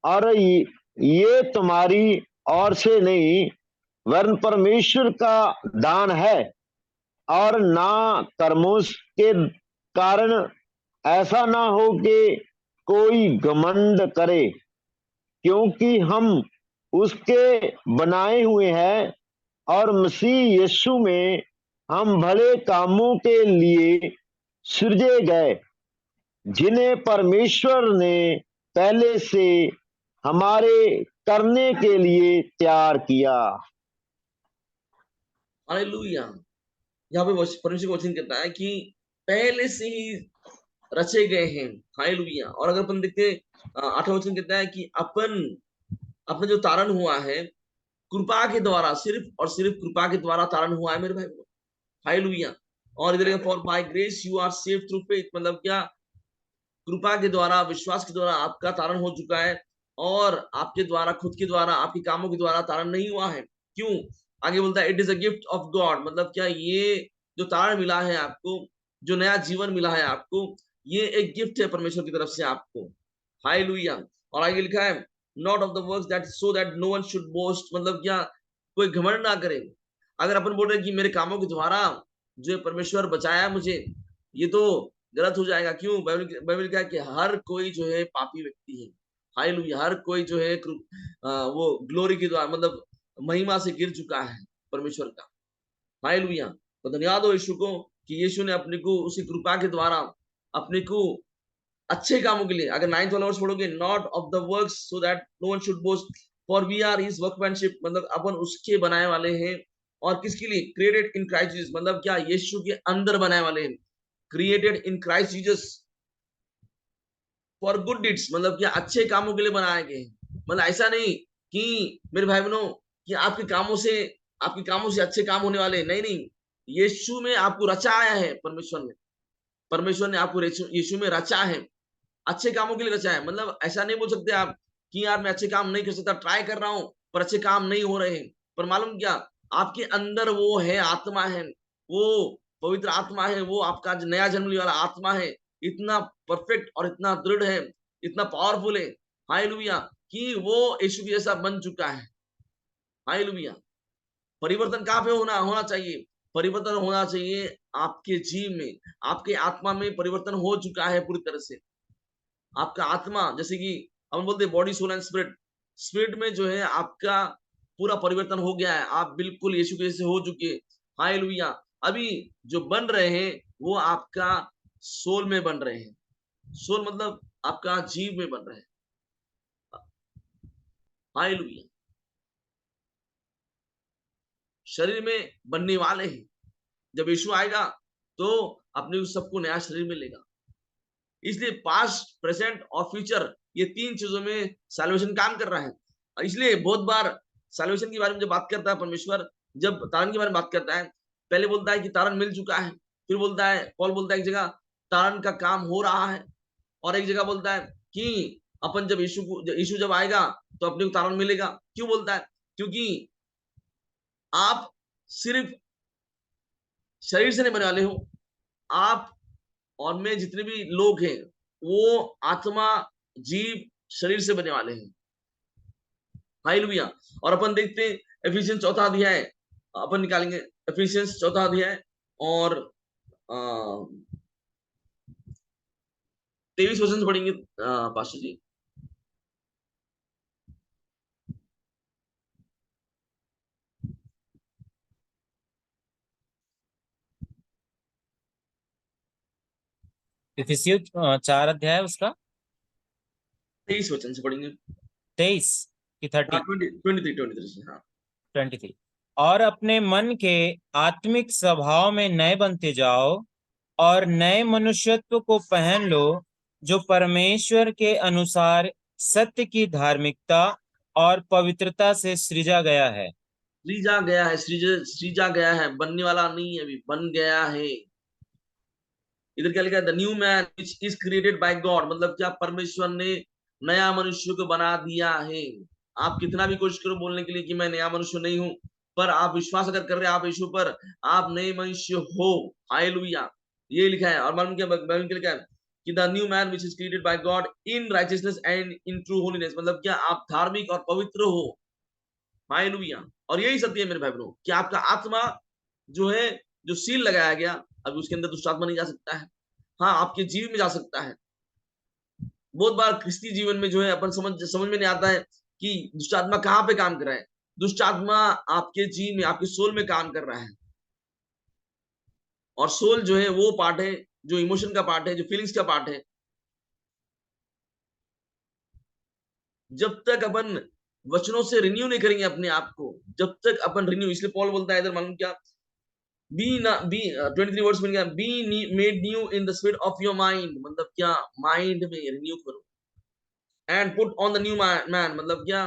और ये तुम्हारी ओर से नहीं वरन परमेश्वर का दान है, और ना कर्मों के कारण, ऐसा ना हो कि कोई घमंड करे, क्योंकि हम उसके बनाए हुए हैं और मसीह यीशु में हम भले कामों के लिए सृजे गए, जिन्हें परमेश्वर ने पहले से हमारे करने के लिए तैयार किया। हालेलुया। यहाँ पे परमेश्वर का वचन कहता है कि पहले से ही रचे गए हैं। हालेलुया। और अगर अपन देखते 8वां वचन कहता है कि अपना जो तारण हुआ है कृपा के द्वारा, सिर्फ और सिर्फ कृपा के द्वारा तारण हुआ है मेरे भाई। हालेलुया। और इधर for by grace you are save through faith, मतलब क्या, कृपा के द्वारा, विश्वास के द्वारा आपका तारण हो चुका है, और आपके द्वारा, खुद के द्वारा, आपके कामों के द्वारा तारण नहीं हुआ है। क्यों? आगे बोलता है it is a gift of God, मतलब क्या, ये जो तारण मिला है आपको, जो नया जीवन मिला है आपको, ये एक गिफ्ट है परमेश्वर की तरफ से आपको। हालेलुया। और आगे लिखा है not of the works that so that no one should boast, मतलब क्या, कोई घमंड ना करे। अगर अपन बोल रहे हैं कि मेरे कामों के द्वारा जो परमेश्वर बचाया मुझे, ये तो गलत हो जाएगा। क्यों? बाइबल क्या है कि हर कोई जो है पापी व्यक्ति है। हालेलुया। हर कोई जो है वो ग्लोरी के द्वारा, मतलब महिमा से गिर चुका है परमेश्वर का। हालेलुया। तो धन्यवाद हो यीशु को कि यीशु ने अपने को उसी कृपा के द्वारा अपने को अच्छे कामों के लिए, अगर 9th वाला वर्ष पढ़ोगे, not of the works so that no one should boast, for we are his workmanship, मतलब अपन उसके बनाए वाले हैं। और किसके लिए? क्रिएटेड इन क्राइस्ट जीसस, मतलब क्या, यीशु के अंदर बनाए वाले हैं। Created in Christ Jesus for good deeds, मतलब क्या, अच्छे कामों के लिए बनाए गए। मतलब ऐसा नहीं कि मेरे भाई बहनों कि आपके कामों से अच्छे काम होने वाले, नहीं नहीं। यीशु में आपको रचाया है परमेश्वर ने आपको यीशु में रचा है, अच्छे कामों के लिए रचा है। मतलब ऐसा नहीं बोल सकते आप कि यार मैं अच्छे काम नहीं कर सकता, ट्राई कर रहा हूं पर अच्छे काम नहीं हो रहे हैं। पर मालूम क्या, आपके अंदर वो है, आत्मा है, वो पवित्र आत्मा है, वो आपका जो नया जन्म वाला आत्मा है, इतना परफेक्ट और इतना दृढ़ है, इतना पावरफुल है। हालेलुया। कि वो यीशु के जैसा बन चुका है। हालेलुया। परिवर्तन कहाँ पे होना चाहिए? परिवर्तन होना चाहिए आपके जीव में, आपके आत्मा में परिवर्तन हो चुका है पूरी तरह से। आपका आत्मा, जैसे कि हम बोलते हैं body soul and spirit, spirit में जो है आपका पूरा परिवर्तन हो गया है, आप बिल्कुल यीशु के जैसे हो चुके हैं। हालेलुया। अभी जो बन रहे हैं वो आपका सोल में बन रहे हैं। सोल मतलब आपका जीव में बन रहे हैं। हालेलुया। शरीर में बनने वाले हैं। जब यीशु आएगा तो अपने उस सबको नया शरीर मिलेगा। इसलिए पास्ट, प्रेजेंट और फ्यूचर, ये 3 चीजों में सैल्वेशन काम कर रहा है। इसलिए बहुत बार सैल्वेशन के बारे में जब बात करता है परमेश्वर, जब तारण के बारे में बात करता है, पहले बोलता है कि तारण मिल चुका है, फिर बोलता है, पॉल बोलता है एक जगह तारण का काम हो रहा है, और एक जगह बोलता है कि अपन जब यीशु जब आएगा तो अपने को तारण मिलेगा। क्यों बोलता है? क्योंकि आप सिर्फ शरीर से नहीं बने वाले हो, आप और मैं जितने भी लोग हैं वो आत्मा, जीव, शरीर से बने वाले हैं। हालेलुया। और अपन देखते हैं एफिसियंस 4था अध्याय, अपन निकालेंगे एफिसियंस 4था अध्याय और 23 वचन से पढ़ेंगे पास्टर जी। इफिसियों 4 अध्याय उसका 23 वचन से पढ़ेंगे। 23 की 30 23 हाँ। 23। और अपने मन के आत्मिक स्वभाव में नए बनते जाओ और नए मनुष्यत्व को पहन लो, जो परमेश्वर के अनुसार सत्य की धार्मिकता और पवित्रता से सृजा गया है। सृजा गया है, सृजा गया है, बनने वाला नहीं है, अभी बन गया है। इधर क्या लिखा है? The new man which is created by God, मतलब क्या, परमेश्वर ने नया मनुष्य को बना दिया है। आप कितना भी कोशिश करो बोलने के लिए कि मैं नया मनुष्य नहीं हूं, पर आप विश्वास अगर कर रहे हैं आप यीशु पर, आप नए मनुष्य हो। हालेलुया। ये लिखा है। और मालूम क्या बाइबल क्या लिखा है? कि the new man which is created by God in righteousness and in true holiness, मतलब क्या आप धार्मिक और पवित्र हो। हालेलुया। और यही सत्य है मेरे भाई बहनों कि आपका आत्मा जो है, जो सील लगाया गया, अब उसके अंदर दुष्ट आत्मा नहीं जा सकता है। हाँ, आपके जीव में जा सकता है। बहुत बार क्रिस्ती जीवन में जो है अपन समझ में नहीं आता है कि दुष्ट आत्मा कहाँ पे काम कर रहा है। दुष्ट आत्मा आपके जीव में, आपके सोल में काम कर रहा है। और सोल जो है वो पार्ट है जो इमोशन का पार्ट है, जो फीलिंग्स का पार्ट है। जब तक अपन वचनों से रिन्यू नहीं करेंगे अपने आप को, जब तक अपन रिन्यू, इसलिए पॉल बोलता है इधर, मालूम क्या, बी ना बी 23 वर्ड्स में क्या, be made new in the spirit of your mind, मतलब क्या माइंड में रिन्यू करो। And put on the new man, मतलब क्या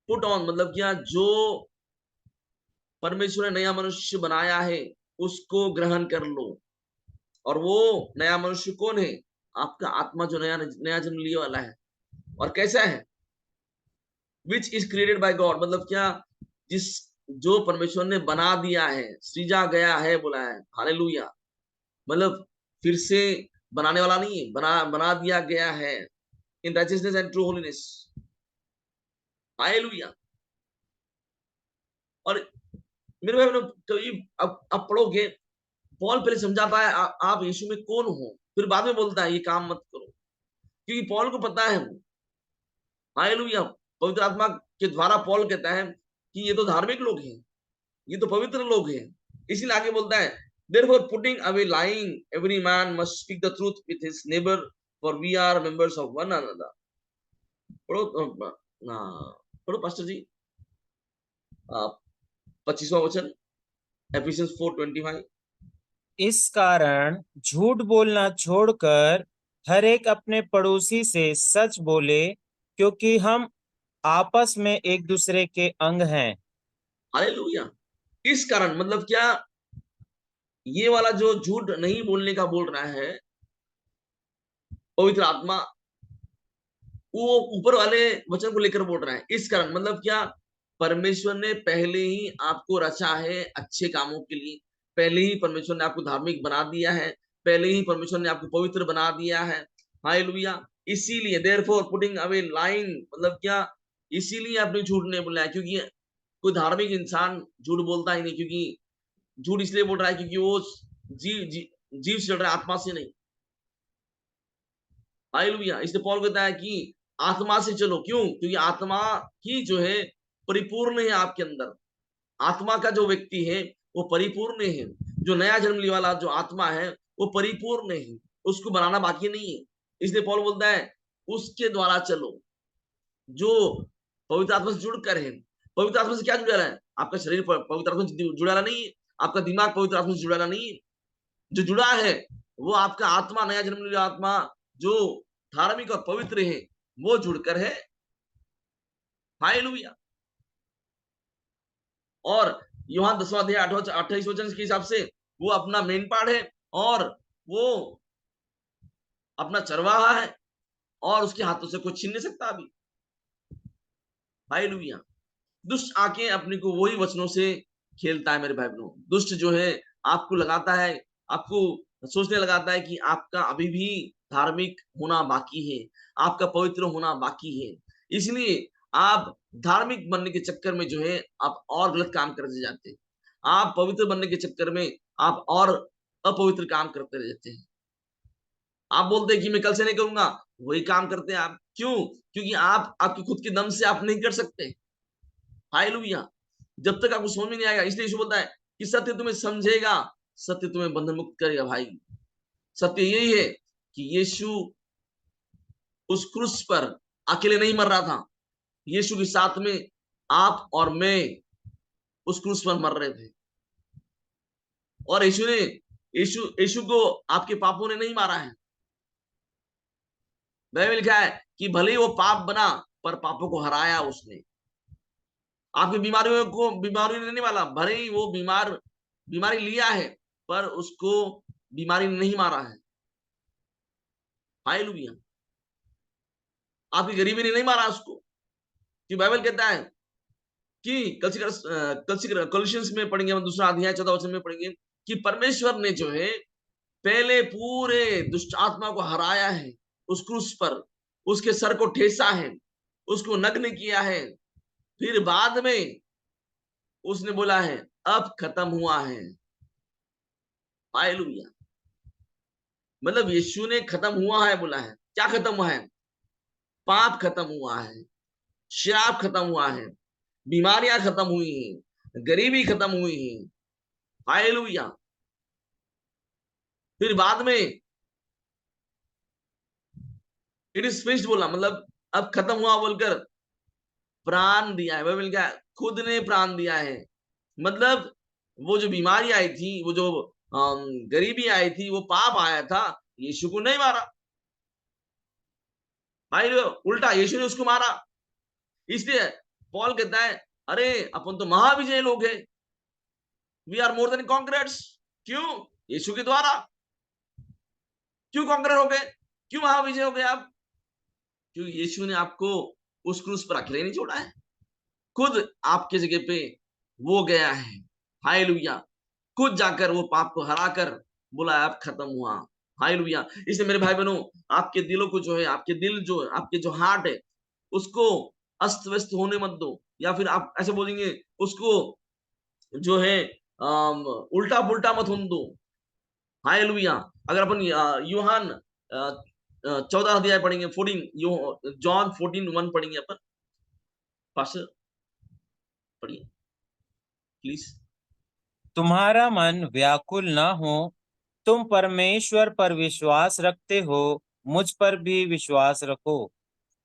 पुट ऑन, मतलब क्या जो परमेश्वर ने नया मनुष्य बनाया है उसको ग्रहण कर लो। और वो नया मनुष्य कौन है? आपका आत्मा जो नया नया जन्म लिए वाला है। और कैसा है? Which is created by God, मतलब क्या जिस जो परमेश्वर ने बना दिया है, सृजा गया है, बोला है। हालेलुया। मतलब फिर से बनाने वाला नहीं है, बना दिया गया है in righteousness and true holiness. Hallelujah. और मेरे भाई बहनों, कभी अब पढ़ोगे, पॉल पहले समझाता है आप यीशु में कौन हो, फिर बाद में बोलता है ये काम मत करो, क्योंकि पॉल को पता है। हालेलुया। पवित्र आत्मा के द्वारा पॉल कहता है कि ये तो धार्मिक लोग हैं, ये तो पवित्र लोग हैं। इसीलिए आगे बोलता है, therefore putting away lying, every man must speak the truth with his neighbor, for we are members of one another। पढ़ो पढ़ो पास्टर जी 25वां वचन, एफिसियंस 4:25। इस कारण झूठ बोलना छोड़कर हर एक अपने पड़ोसी से सच बोले, क्योंकि हम आपस में एक दूसरे के अंग हैं। हालेलुया। इस कारण मतलब क्या, ये वाला जो झूठ नहीं बोलने का बोल रहा है पवित्र आत्मा, वो ऊपर वाले वचन को लेकर बोल रहा है। इस कारण मतलब क्या, परमेश्वर ने पहले ही आपको रचा है अच्छे कामों के लिए, पहले ही परमेश्वर ने आपको धार्मिक बना दिया है, पहले ही परमेश्वर ने आपको पवित्र बना दिया है। हालेलुया। इसीलिए देयरफॉर पुटिंग अवे लाइंग, मतलब क्या, इसीलिए आपने झूठ नहीं बोला है, क्योंकि कोई धार्मिक इंसान झूठ बोलता ही नहीं, क्योंकि झूठ इसलिए बोल रहा है क्योंकि वो जीव से चल रहा है, आत्मा से नहीं। हालेलुया। इसलिए पौल कहता है कि आत्मा से चलो। क्यों? क्योंकि आत्मा ही जो है परिपूर्ण है आपके अंदर। आत्मा का जो व्यक्ति है वो परिपूर्ण है। जो नया जन्म लेने वाला जो आत्मा है वो परिपूर्ण है, उसको बनाना बाकी नहीं है। इसलिए पौल बोलता है उसके द्वारा चलो, जो पवित्र आत्मा से जुड़कर है। पवित्र आत्मा से क्या जुड़ा है? आपका शरीर पवित्र आत्मा से जुड़ा नहीं है, आपका दिमाग पवित्र आत्मा से जुड़ा नहीं है। जो जुड़ा है वो आपका आत्मा, नया जन्म लिया आत्मा जो धार्मिक और पवित्र है, वो जुड़कर है। हालेलुया। और यूहन्ना 10वां अध्याय 28 वचन के हिसाब से वो अपना मेन पार्ट है, और वो अपना चरवाहा है, और उसके हाथों से कोई छीन नहीं सकता अभी। हालेलुया। दुष्ट आके अपने को वही वचनों से खेलता है मेरे भाई बहनों। दुष्ट जो है आपको लगाता है, आपको सोचने लगाता है कि आपका अभी भी धार्मिक होना बाकी है, आपका पवित्र होना बाकी है। इसलिए आप धार्मिक बनने के चक्कर में जो है आप और गलत काम करते जाते हैं। आप पवित्र बनने के चक्कर में आप और अपवित्र काम करते रहते हैं। आप बोलते हैं कि मैं कल से नहीं करूंगा, वही काम करते हैं आप। क्यों? क्योंकि आप आपके खुद के दम से आप नहीं कर सकते। हालेलुया। जब तक आपको समझ में नहीं आएगा, इसलिए यीशु बोलता है कि सत्य तुम्हें समझेगा, सत्य तुम्हें बंधन मुक्त करेगा। भाई सत्य यही है कि यीशु उस क्रूस पर अकेले नहीं मर रहा था, यीशु के साथ में आप और मैं उस क्रूस पर मर रहे थे। और यीशु को आपके पापों ने नहीं मारा है। बाइबल में लिखा है कि भले ही वो पाप बना पर पापों को हराया उसने। आपकी बीमारी नहीं वाला, भले ही वो बीमारी लिया है पर उसको बीमारी ने नहीं मारा है। हालेलुया। आपकी गरीबी ने नहीं मारा उसको, कि बाइबल कहता है कि कोलोसियंस में पढ़ेंगे, हम दूसरा अध्याय 14 वचन में पढ़ेंगे कि परमेश्वर ने जो है पहले पूरे दुष्ट आत्मा को हराया है उस क्रूस पर, उसके सर को ठेसा है, उसको नग्न किया है, फिर बाद में उसने बोला है अब खत्म हुआ है। हालेलुया। मतलब यीशु ने खत्म हुआ है बोला है। क्या खत्म हुआ है? पाप खत्म हुआ है, श्राप खत्म हुआ है, बीमारियां खत्म हुई हैं, गरीबी खत्म हुई है। हालेलुया। फिर बाद में इट इज फिनिश्ड बोला, मतलब अब खत्म हुआ बोलकर प्राण दिया है। बाइबल क्या है? खुद ने प्राण दिया है। मतलब वो जो बीमारी आई थी, वो जो गरीबी आई थी, वो पाप आया था, यीशु को नहीं मारा भाई, उल्टा यीशु ने उसको मारा। इसलिए पॉल कहता है अरे अपन तो महाविजय लोग हैं, we are more than conquerors. क्यों? यीशु के द्वारा। क्यों कॉन्करर हो गए? क्यों महाविजय हो गए आप? क्योंकि यीशु ने आपको उस क्रूस पर अकेले नहीं छोड़ा है, खुद आपके जगह पे वो गया है। हालेलुया। खुद जाकर वो पाप को हराकर बोला अब खत्म हुआ। हालेलुया। इसलिए मेरे भाई बहनों, आपके दिलों को जो है, आपके दिल जो है, आपके जो हार्ट है, उसको अस्त व्यस्त होने मत दो, या फिर आप ऐसे बोलेंगे उसको जो है उल्टा पुल्टा मत होने दो। हालेलुया। अगर अपन यूहान 14 अध्याय पढ़ेंगे, 14 जॉन 14:1 पढ़ेंगे अपन। पास्टर पढ़िए प्लीज। तुम्हारा मन व्याकुल न हो, तुम परमेश्वर पर विश्वास रखते हो, मुझ पर भी विश्वास रखो।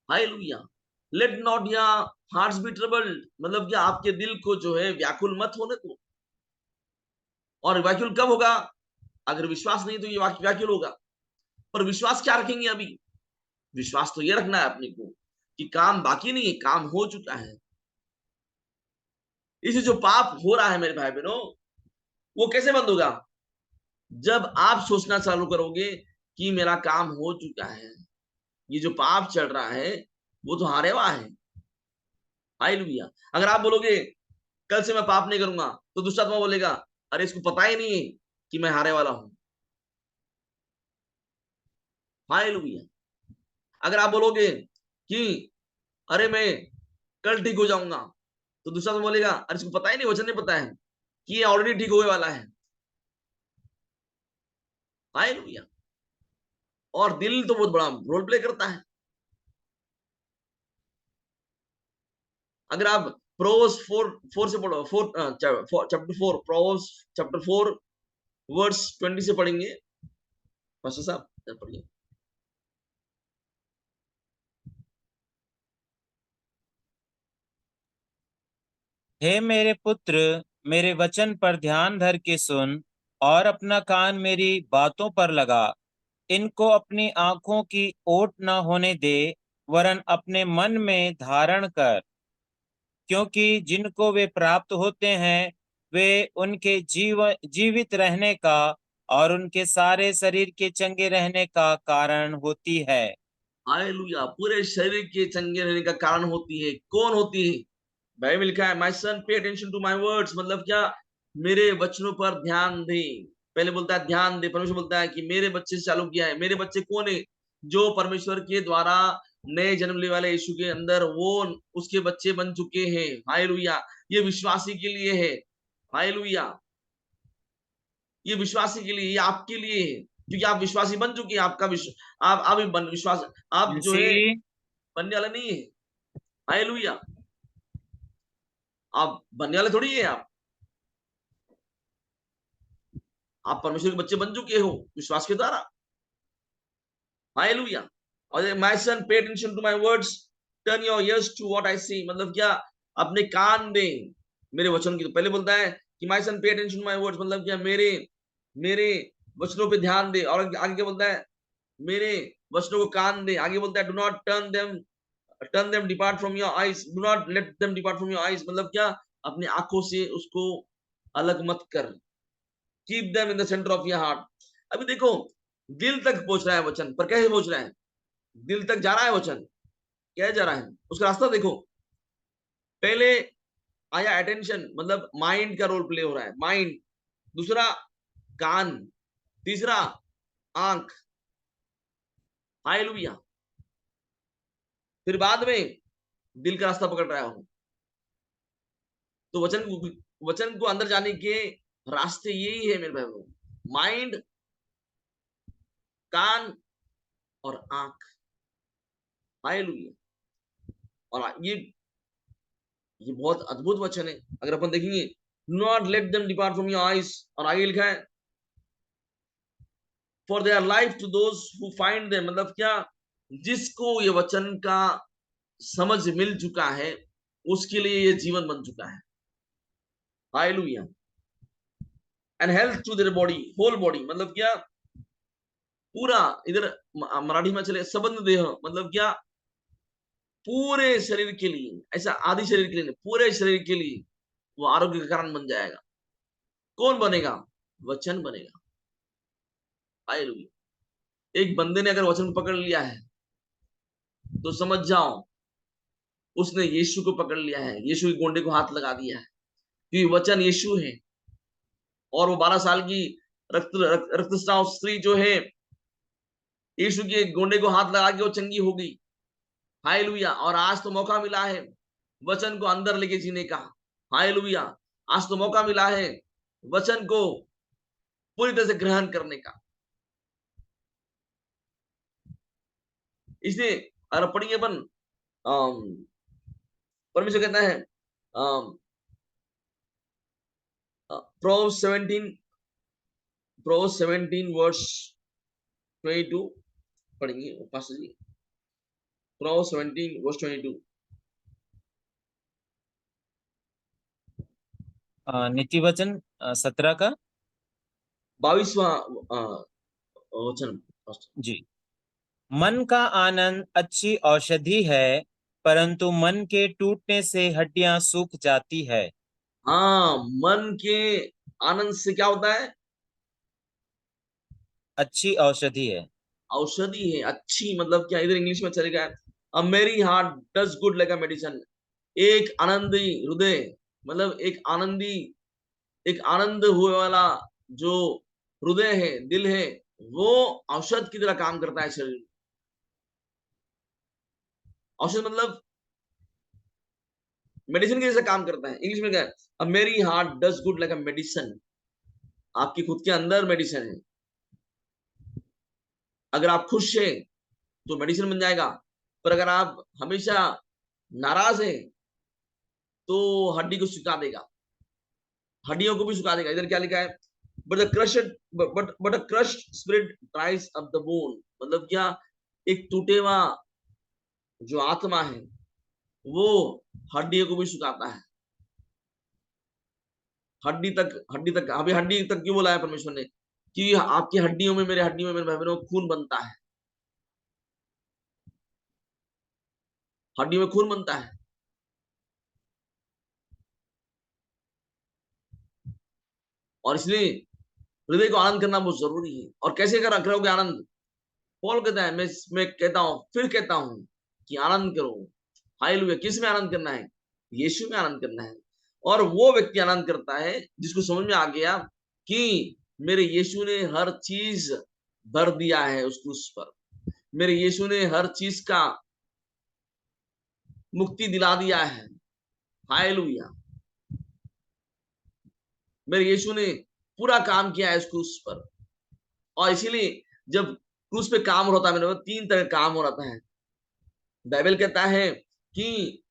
Hallelujah. Let not your hearts be troubled, मतलब कि आपके दिल को जो है व्याकुल मत होने दो। और व्याकुल कब होगा? अगर विश्वास नहीं तो ये व्याकुल होगा। पर विश्वास क्या रखेंगे अभी? विश्वास तो ये रखना है अपने को कि काम बाकी नहीं है, काम हो चुका है। इसे जो पाप हो रहा है मेरे भाई बहनों, वो कैसे बंद होगा? जब आप सोचना चालू करोगे कि मेरा काम हो चुका है, ये जो पाप चल रहा है वो तो हारे हुआ है। हालेलुया। अगर आप बोलोगे कल से मैं पाप नहीं करूंगा, तो दुष्ट आत्मा बोलेगा अरे इसको पता ही नहीं है कि मैं हारे वाला हूं। हालेलुया। अगर आप बोलोगे कि अरे मैं कल ठीक हो जाऊंगा, तो दूसरा तो बोलेगा अरे इसको पता ही नहीं, वचन नहीं पता है कि ये ऑलरेडी ठीक होने वाला है। हालेलुया। और दिल तो बहुत बड़ा रोल प्ले करता है। अगर आप प्रोवर्ब्स 4 से पढ़ो, चैप्टर 4, प्रोवर्ब्स चैप्टर 4 वर्स 20 से पढ़ेंगे। पास्टर साहब पढ़िए। हे मेरे पुत्र, मेरे वचन पर ध्यान धर के सुन और अपना कान मेरी बातों पर लगा। इनको अपनी आंखों की ओट न होने दे, वरन अपने मन में धारण कर, क्योंकि जिनको वे प्राप्त होते हैं वे उनके जीवित रहने का और उनके सारे शरीर के चंगे रहने का कारण होती है। हालेलुया। पूरे शरीर के चंगे रहने का कारण होती है। कौन होती है? बाइबल लिखा है my son pay attention to my words, मतलब क्या? मेरे वचनों पर ध्यान दे। पहले बोलता है ध्यान दे, परमेश्वर बोलता है कि मेरे बच्चे से चालू किया है। मेरे बच्चे कौन है? जो परमेश्वर के द्वारा नए जन्म लेने वाले यीशु के अंदर वो उसके बच्चे बन चुके हैं। हालेलुया। ये विश्वासी के लिए है। हालेलुया। ये विश्वासी के लिए, ये आपके लिए है, क्योंकि आप विश्वासी बन चुके हैं। आपका आप अभी विश्वास, आप जो है इसी बनने वाला नहीं है। हालेलुया। आप बनने वाले थोड़ी है। आप परमेश्वर के बच्चे बन चुके हो विश्वास के द्वारा। हालेलुया। और my son pay attention to my words, turn your ears to what I say, मतलब क्या? अपने कान दे मेरे वचन की। तो पहले बोलता है कि my son pay attention to my words, मतलब क्या? मेरे मेरे वचनों पे ध्यान दे। और आगे क्या बोलता है? मेरे वचनों को कान दे। आगे बोलता है do not turn them depart from your eyes, do not let them depart from your eyes, मतलब क्या? अपनी आंखों से उसको अलग मत कर। Keep them in the centre of your heart. अभी देखो, दिल तक पहुंच रहा है वचन, पर कैसे पहुंच रहा है? दिल तक जा रहा है वचन, कैसे जा रहा है? उसका रास्ता देखो। पहले आया अटेंशन, मतलब माइंड का रोल प्ले हो रहा है, माइंड। दूसरा कान। तीसरा आंख। हालेलुया। फिर बाद में दिल का रास्ता पकड़ रहा हूं। तो वचन को अंदर जाने के रास्ते यही है मेरे भाइयों, माइंड, कान और आंख। हालेलुया। और ये बहुत अद्भुत वचन है। अगर अपन देखेंगे, not let them depart from your eyes, और आगे लिखा है for they are life to those who find them. मतलब क्या, जिसको ये वचन का समझ मिल चुका है उसके लिए ये जीवन बन चुका है। Hallelujah. And health to their body, whole body. मतलब क्या, पूरा, इधर मराठी में चले सबंध देह, मतलब क्या, पूरे शरीर के लिए, ऐसा आधि शरीर के लिए नहीं, पूरे शरीर के लिए वो आरोग्य का कारण बन जाएगा। कौन बनेगा? वचन बनेगा। हालेलुया। एक बंदे ने अगर वचन पकड़ लिया है तो समझ जाओ उसने यीशु को पकड़ लिया है, यीशु के गोंडे को हाथ लगा दिया है, क्योंकि वचन यीशु है। और वो 12 साल की रक्तस्राव स्त्री जो है, यीशु के गोंडे को हाथ लगा के वो चंगी हो गई। हालेलुया। और आज तो मौका मिला है वचन को अंदर लेके जीने का। हालेलुया। आज तो मौका मिला है वचन को पूरी तरह से ग्रहण करने का। इसलिए अगर पढ़िए अपन, परमेश्वर कहता है Proverbs 17 वर्स 22 पढ़ेंगे पास्टर जी। Proverbs 17 verse 22। नीति वचन 17 का 22वां वचन पास्टर। जी। मन का आनंद अच्छी औषधि है, परंतु मन के टूटने से हड्डियां सूख जाती है। हाँ, मन के आनंद से क्या होता है? अच्छी औषधि है। औषधि है। अच्छी मतलब क्या, इधर इंग्लिश में चलेगा, अ मेरी heart does good like a medicine. एक आनंदी हृदय, मतलब एक आनंद हुए वाला जो हृदय है, दिल है, वो औषध की तरह काम करता है शरीर में। औषध मतलब मेडिसिन के जैसे काम करता है। इंग्लिश में क्या है? अ मेरी heart does good like a medicine. आपकी खुद के अंदर मेडिसिन है। अगर आप खुश हैं तो मेडिसिन बन जाएगा, पर अगर आप हमेशा नाराज हैं तो हड्डी को सुखा देगा, हड्डियों को भी सुखा देगा। इधर क्या लिखा है? But a crushed spirit ड्राइज up the bone. मतलब क्या, एक टूटे हुआ जो आत्मा है वो हड्डियों को भी सुखाता है। हड्डी तक, अभी हड्डी तक क्यों बोला है परमेश्वर ने? कि आपकी हड्डियों में, मेरे हड्डियों में, मेरे भाई बहनों, खून बनता है। हड्डियों में खून बनता है। और इसलिए हृदय को आनंद करना बहुत जरूरी है। और कैसे कर रखोगे आनंद? पौल कहता है, मैं कहता हूं, फिर कहता हूं कि आनंद करो। हालेलुया। किस में आनंद करना है? यीशु में आनंद करना है। और वो व्यक्ति आनंद करता है जिसको समझ में आ गया कि मेरे यीशु ने हर चीज भर दिया है उस क्रूस पर। मेरे यीशु ने हर चीज का मुक्ति दिला दिया है। हालेलुया। मेरे यीशु ने पूरा काम किया है उस क्रूस पर। और इसीलिए जब क्रूस पे काम हो रहा था, मेरे 3 तरह का काम हो रहा है। बाइबल कहता है कि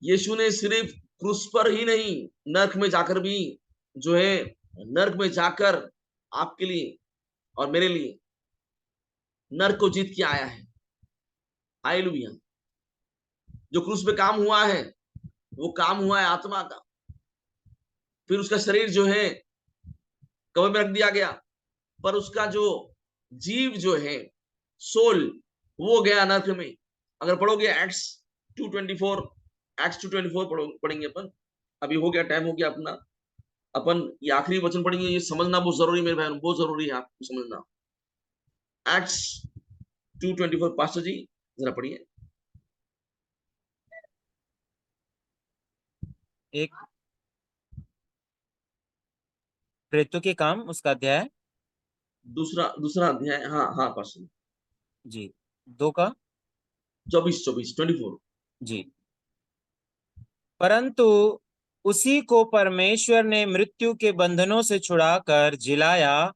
यीशु ने सिर्फ क्रूस पर ही नहीं, नरक में जाकर भी, जो है, नरक में जाकर आपके लिए और मेरे लिए नरक को जीत के आया है। हालेलुया। जो क्रूस पे काम हुआ है वो काम हुआ है आत्मा का। फिर उसका शरीर जो है कब्र में रख दिया गया, पर उसका जो जीव जो है, सोल, वो गया नरक में। अगर पढ़ोगे एक्ट्स 2:24, एक्ट्स 2:24 पढ़ेंगे अपन। अभी हो गया, टाइम हो गया अपना। अपन ये आखिरी वचन पढ़ेंगे, ये समझना बहुत जरूरी है मेरे भाई, बहुत जरूरी है आपको समझना। एक्ट्स 2:24 पास्टर जी जरा पढ़िए। एक प्रेरितों के काम उसका अध्याय दूसरा अध्याय, हाँ हाँ पास्टर, जी 2 का 24 जी। परंतु उसी को परमेश्वर ने मृत्यु के बंधनों से छुड़ाकर जिलाया,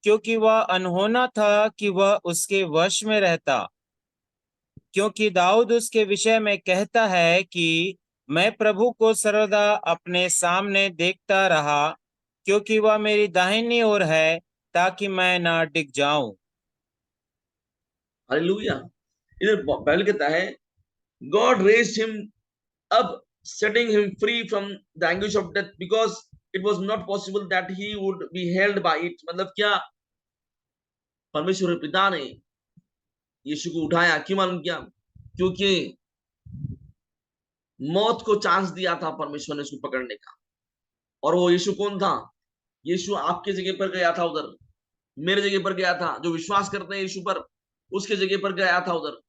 क्योंकि वह अनहोना था कि वह उसके वश में रहता। क्योंकि दाऊद उसके विषय में कहता है कि मैं प्रभु को सर्वदा अपने सामने देखता रहा, क्योंकि वह मेरी दाहिनी ओर है, ताकि मैं ना डिग जाऊं। हालेलुया। इधर बाइबल कहता है God raised him up, setting him free from the anguish of death, because it was not possible that he would be held by it. मतलब क्या, परमेश्वर पिता ने यीशु को उठाया, क्यों मालूम क्या? क्योंकि मौत को चांस दिया था परमेश्वर ने उसको पकड़ने का। और वो यीशु कौन था? यीशु आपके जगह पर गया था उधर, मेरे जगह पर गया था। जो विश्वास करते हैं यीशु पर, उसके जगह पर गया था उधर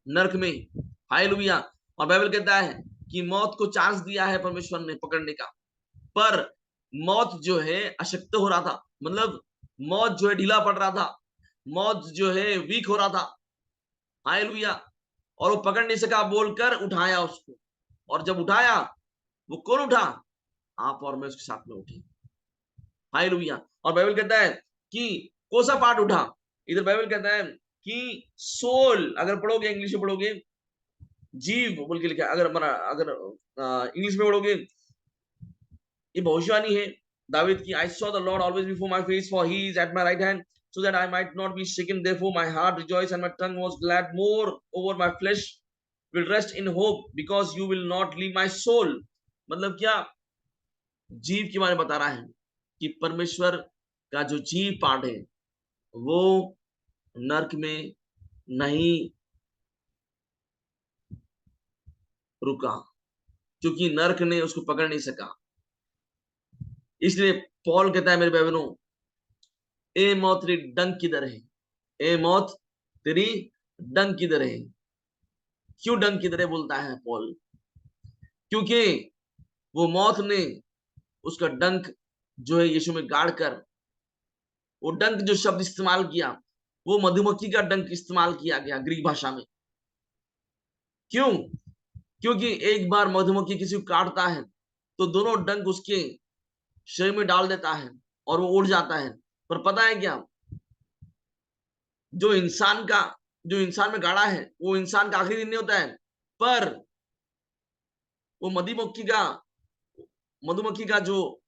नरक में। हालेलुया। और बाइबल कहता है कि मौत को चांस दिया है परमेश्वर ने पकड़ने का, पर मौत जो है अशक्त हो रहा था, मतलब मौत जो है ढीला पड़ रहा था, मौत जो है वीक हो रहा था। हालेलुया। और वो पकड़ नहीं सका, बोलकर उठाया उसको। और जब उठाया, वो कौन उठा? आप और मैं उसके साथ में उठे। हालेलुया। और बाइबल कहता है कि कौन सा पार्ट उठा? इधर बाइबल कहता है कि सोल, अगर पढ़ोगे इंग्लिश में पढ़ोगे जीव बोल के लिखा है, अगर इंग्लिश में पढ़ोगे, ये भविष्यवाणी है दावीद की। I saw the Lord always before my face, for he is at my right hand, so that I might not be shaken. Therefore my heart rejoiced and my tongue was glad. Moreover my flesh will rest in hope, because you will not leave my soul. मतलब क्या? जीव के बारे में बता रहा है कि परमेश्वर का जो जीव पार्ट है वो नरक में नहीं रुका, क्योंकि नरक ने उसको पकड़ नहीं सका। इसलिए पॉल कहता है मेरे बहनों, ए मौत तेरी डंक किधर है? ए मौत तेरी डंक किधर है? क्यों डंक किधर है बोलता है पॉल? क्योंकि वो मौत ने उसका डंक जो है यीशु में गाड़ कर, वो डंक जो शब्द इस्तेमाल किया, वो मधुमक्खी का डंक इस्तेमाल किया गया ग्रीक भाषा में। क्यों? क्योंकि एक बार मधुमक्खी किसी को काटता है तो दोनों डंक उसके शरीर में डाल देता है और वो उड़ जाता है। पर पता है क्या, जो इंसान में गाड़ा है वो इंसान का आखिरी दिन नहीं होता है, पर वो मधुमक्खी का जो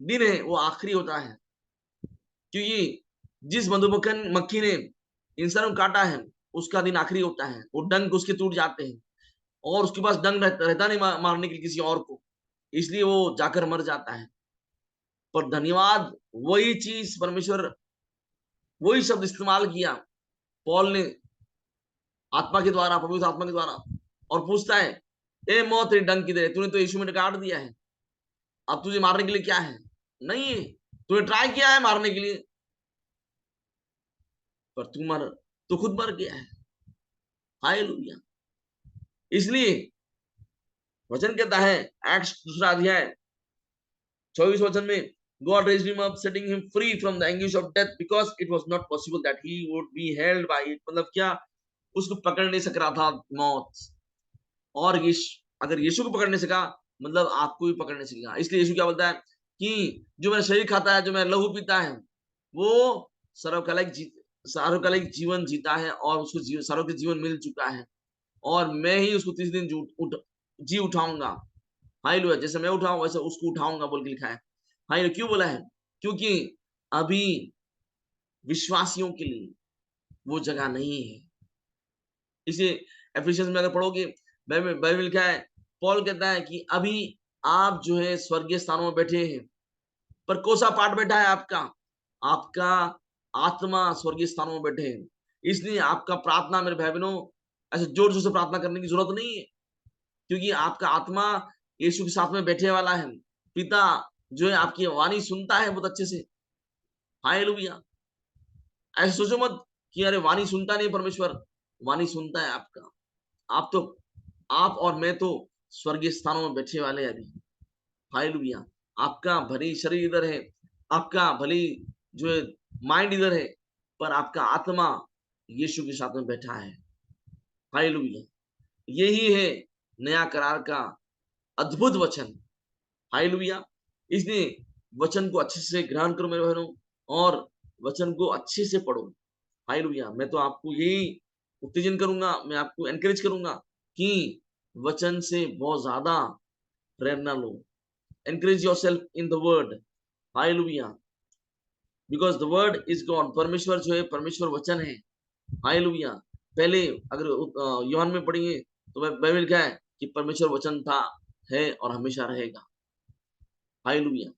दिन है वो आखिरी होता है। क्योंकि जिस मधुमक्खी ने इंसान को काटा है उसका दिन आखिरी होता है, वो डंक उसके टूट जाते हैं और उसके पास डंक रहता नहीं मारने के लिए किसी और को, इसलिए वो जाकर मर जाता है। पर धन्यवाद, वही चीज परमेश्वर, वही शब्द इस्तेमाल किया पॉल ने आत्मा के द्वारा, पवित्र आत्मा के द्वारा, और पूछता है ए मौत तेरी डंक किधर है? तूने तो यीशु में काट दिया है, अब तुझे मारने के लिए क्या है? नहीं है, तूने ट्राई किया है मारने के लिए, पर तू खुद मर गया है। हालेलुया। इसलिए वचन कहता है एक्ट्स 2 अध्याय 24 वचन में, God raised him up, setting him free from the anguish of death, because it was not possible that he would be held by it. मतलब क्या? उसको पकड़ नहीं सक रहा था मौत। और अगर यीशु को पकड़ नहीं सका, मतलब आपको भी पकड़ नहीं सकेगा। इसलिए यीशु क्या बोलता है कि जो मेरा शरीर खाता है, जो मेरा लहू पीता है, वो सर्वकालिक जीवन जीता है और उसको सर्वकालिक जीवन मिल चुका है, और मैं ही उसको 30 दिन जी उठाऊंगा। हालेलुया। जैसे मैं उठाऊं वैसे उसको उठाऊंगा बोल के लिखा है। हालेलुया। क्यों बोला है? क्योंकि अभी विश्वासियों के लिए वो जगह नहीं है। इसे एफिशिएंस में अगर पढ़ोगे, बाइबल लिखा है, पॉल कहता है कि अभी आप जो है स्वर्गीय स्थानों में बैठे हैं, पर कौन सा पार्ट बैठा है आपका? आपका आत्मा स्वर्गीय स्थानों में बैठे हैं। इसलिए आपका प्रार्थना मेरे भाई बहनों ऐसे जोर जोर से प्रार्थना करने की जरूरत नहीं है, क्योंकि आपका आत्मा यीशु के साथ में बैठे वाला है। पिता जो है आपकी वाणी सुनता है बहुत अच्छे से। हालेलुया। ऐसे सोचो मत कि अरे वाणी सुनता नहीं परमेश्वर, वाणी सुनता है आपका। आप और मैं तो स्वर्गीय स्थानों में बैठे वाले अभी। हालेलुया। आपका भली शरीर इधर है, आपका भली जो है माइंड इधर है, पर आपका आत्मा यीशु के साथ में बैठा है। हालेलुया। यही है नया करार का अद्भुत वचन। हालेलुया। इसलिए वचन को अच्छे से ग्रहण करो मेरे बहनों, और वचन को अच्छे से पढ़ो। हालेलुया। मैं तो आपको यही उत्तेजन करूंगा, मैं आपको एनकरेज करूंगा कि वचन से बहुत ज्यादा प्रेरणा लो। Encourage yourself in the word. Hallelujah. Because the word is God. परमेश्वर जो है, परमेश्वर वचन है। हालेलुया। पहले अगर यूहन्ना में पढ़ेंगे तो बाइबल क्या है कि परमेश्वर वचन था, है और हमेशा रहेगा। हालेलुया।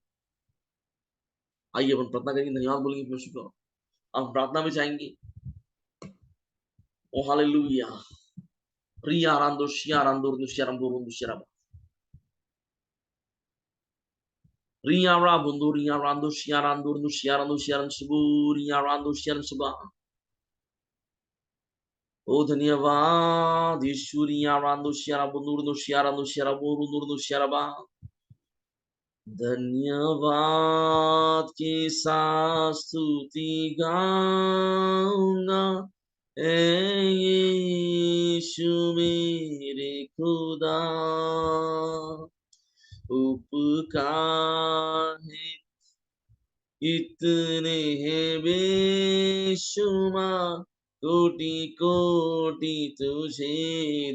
आइए अपन प्रार्थना करेंगे, धन्यवाद बोलेंगे परमेश्वर को। अब प्रार्थना में जाएंगे। ओ हालेलुया। रिया रांदो शिया रांदो नुशियारंबो नुशियारबा। रिया रा बुंदो रिया रांदो शिया रांदो नुशियारंदो शियारन सुबु रिया रांदो शियारन सुबा। ओ धन्यवाद यीशु। रिया रांदो शियारा बुंदो नुशियारंदो शियारबो नुशियारबा। धन्यवाद की साथ स्तुति गाऊंगा, ए यीशु मेरे खुदा। उपकार है इतने हैं बेशुमार, कोटि कोटि तुझे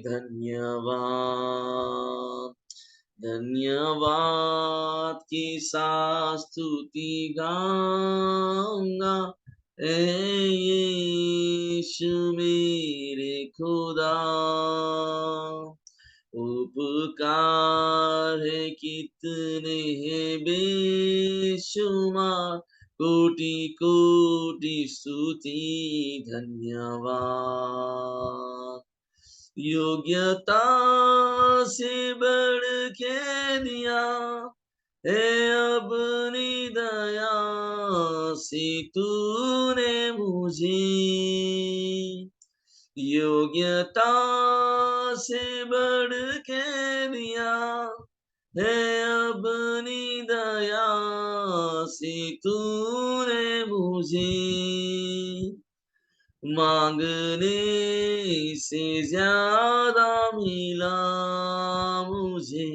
धन्यवाद। धन्यवाद की साथ स्तुति गाऊंगा, ए यीशु मेरे खुदा। उपकार है कितने हैं बेशुमार, कोटि कोटि स्तुति धन्यवाद। योग्यता से बढ़ के दिया है अपनी दया से तूने मुझे। योग्यता से बढ़ के दिया है अपनी दया से तूने मुझे। मांगने से ज्यादा मिला मुझे,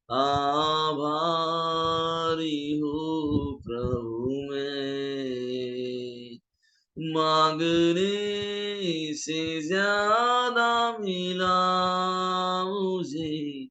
आभारी हूँ प्रभु मैं। मांगने से ज्यादा मिला मुझे,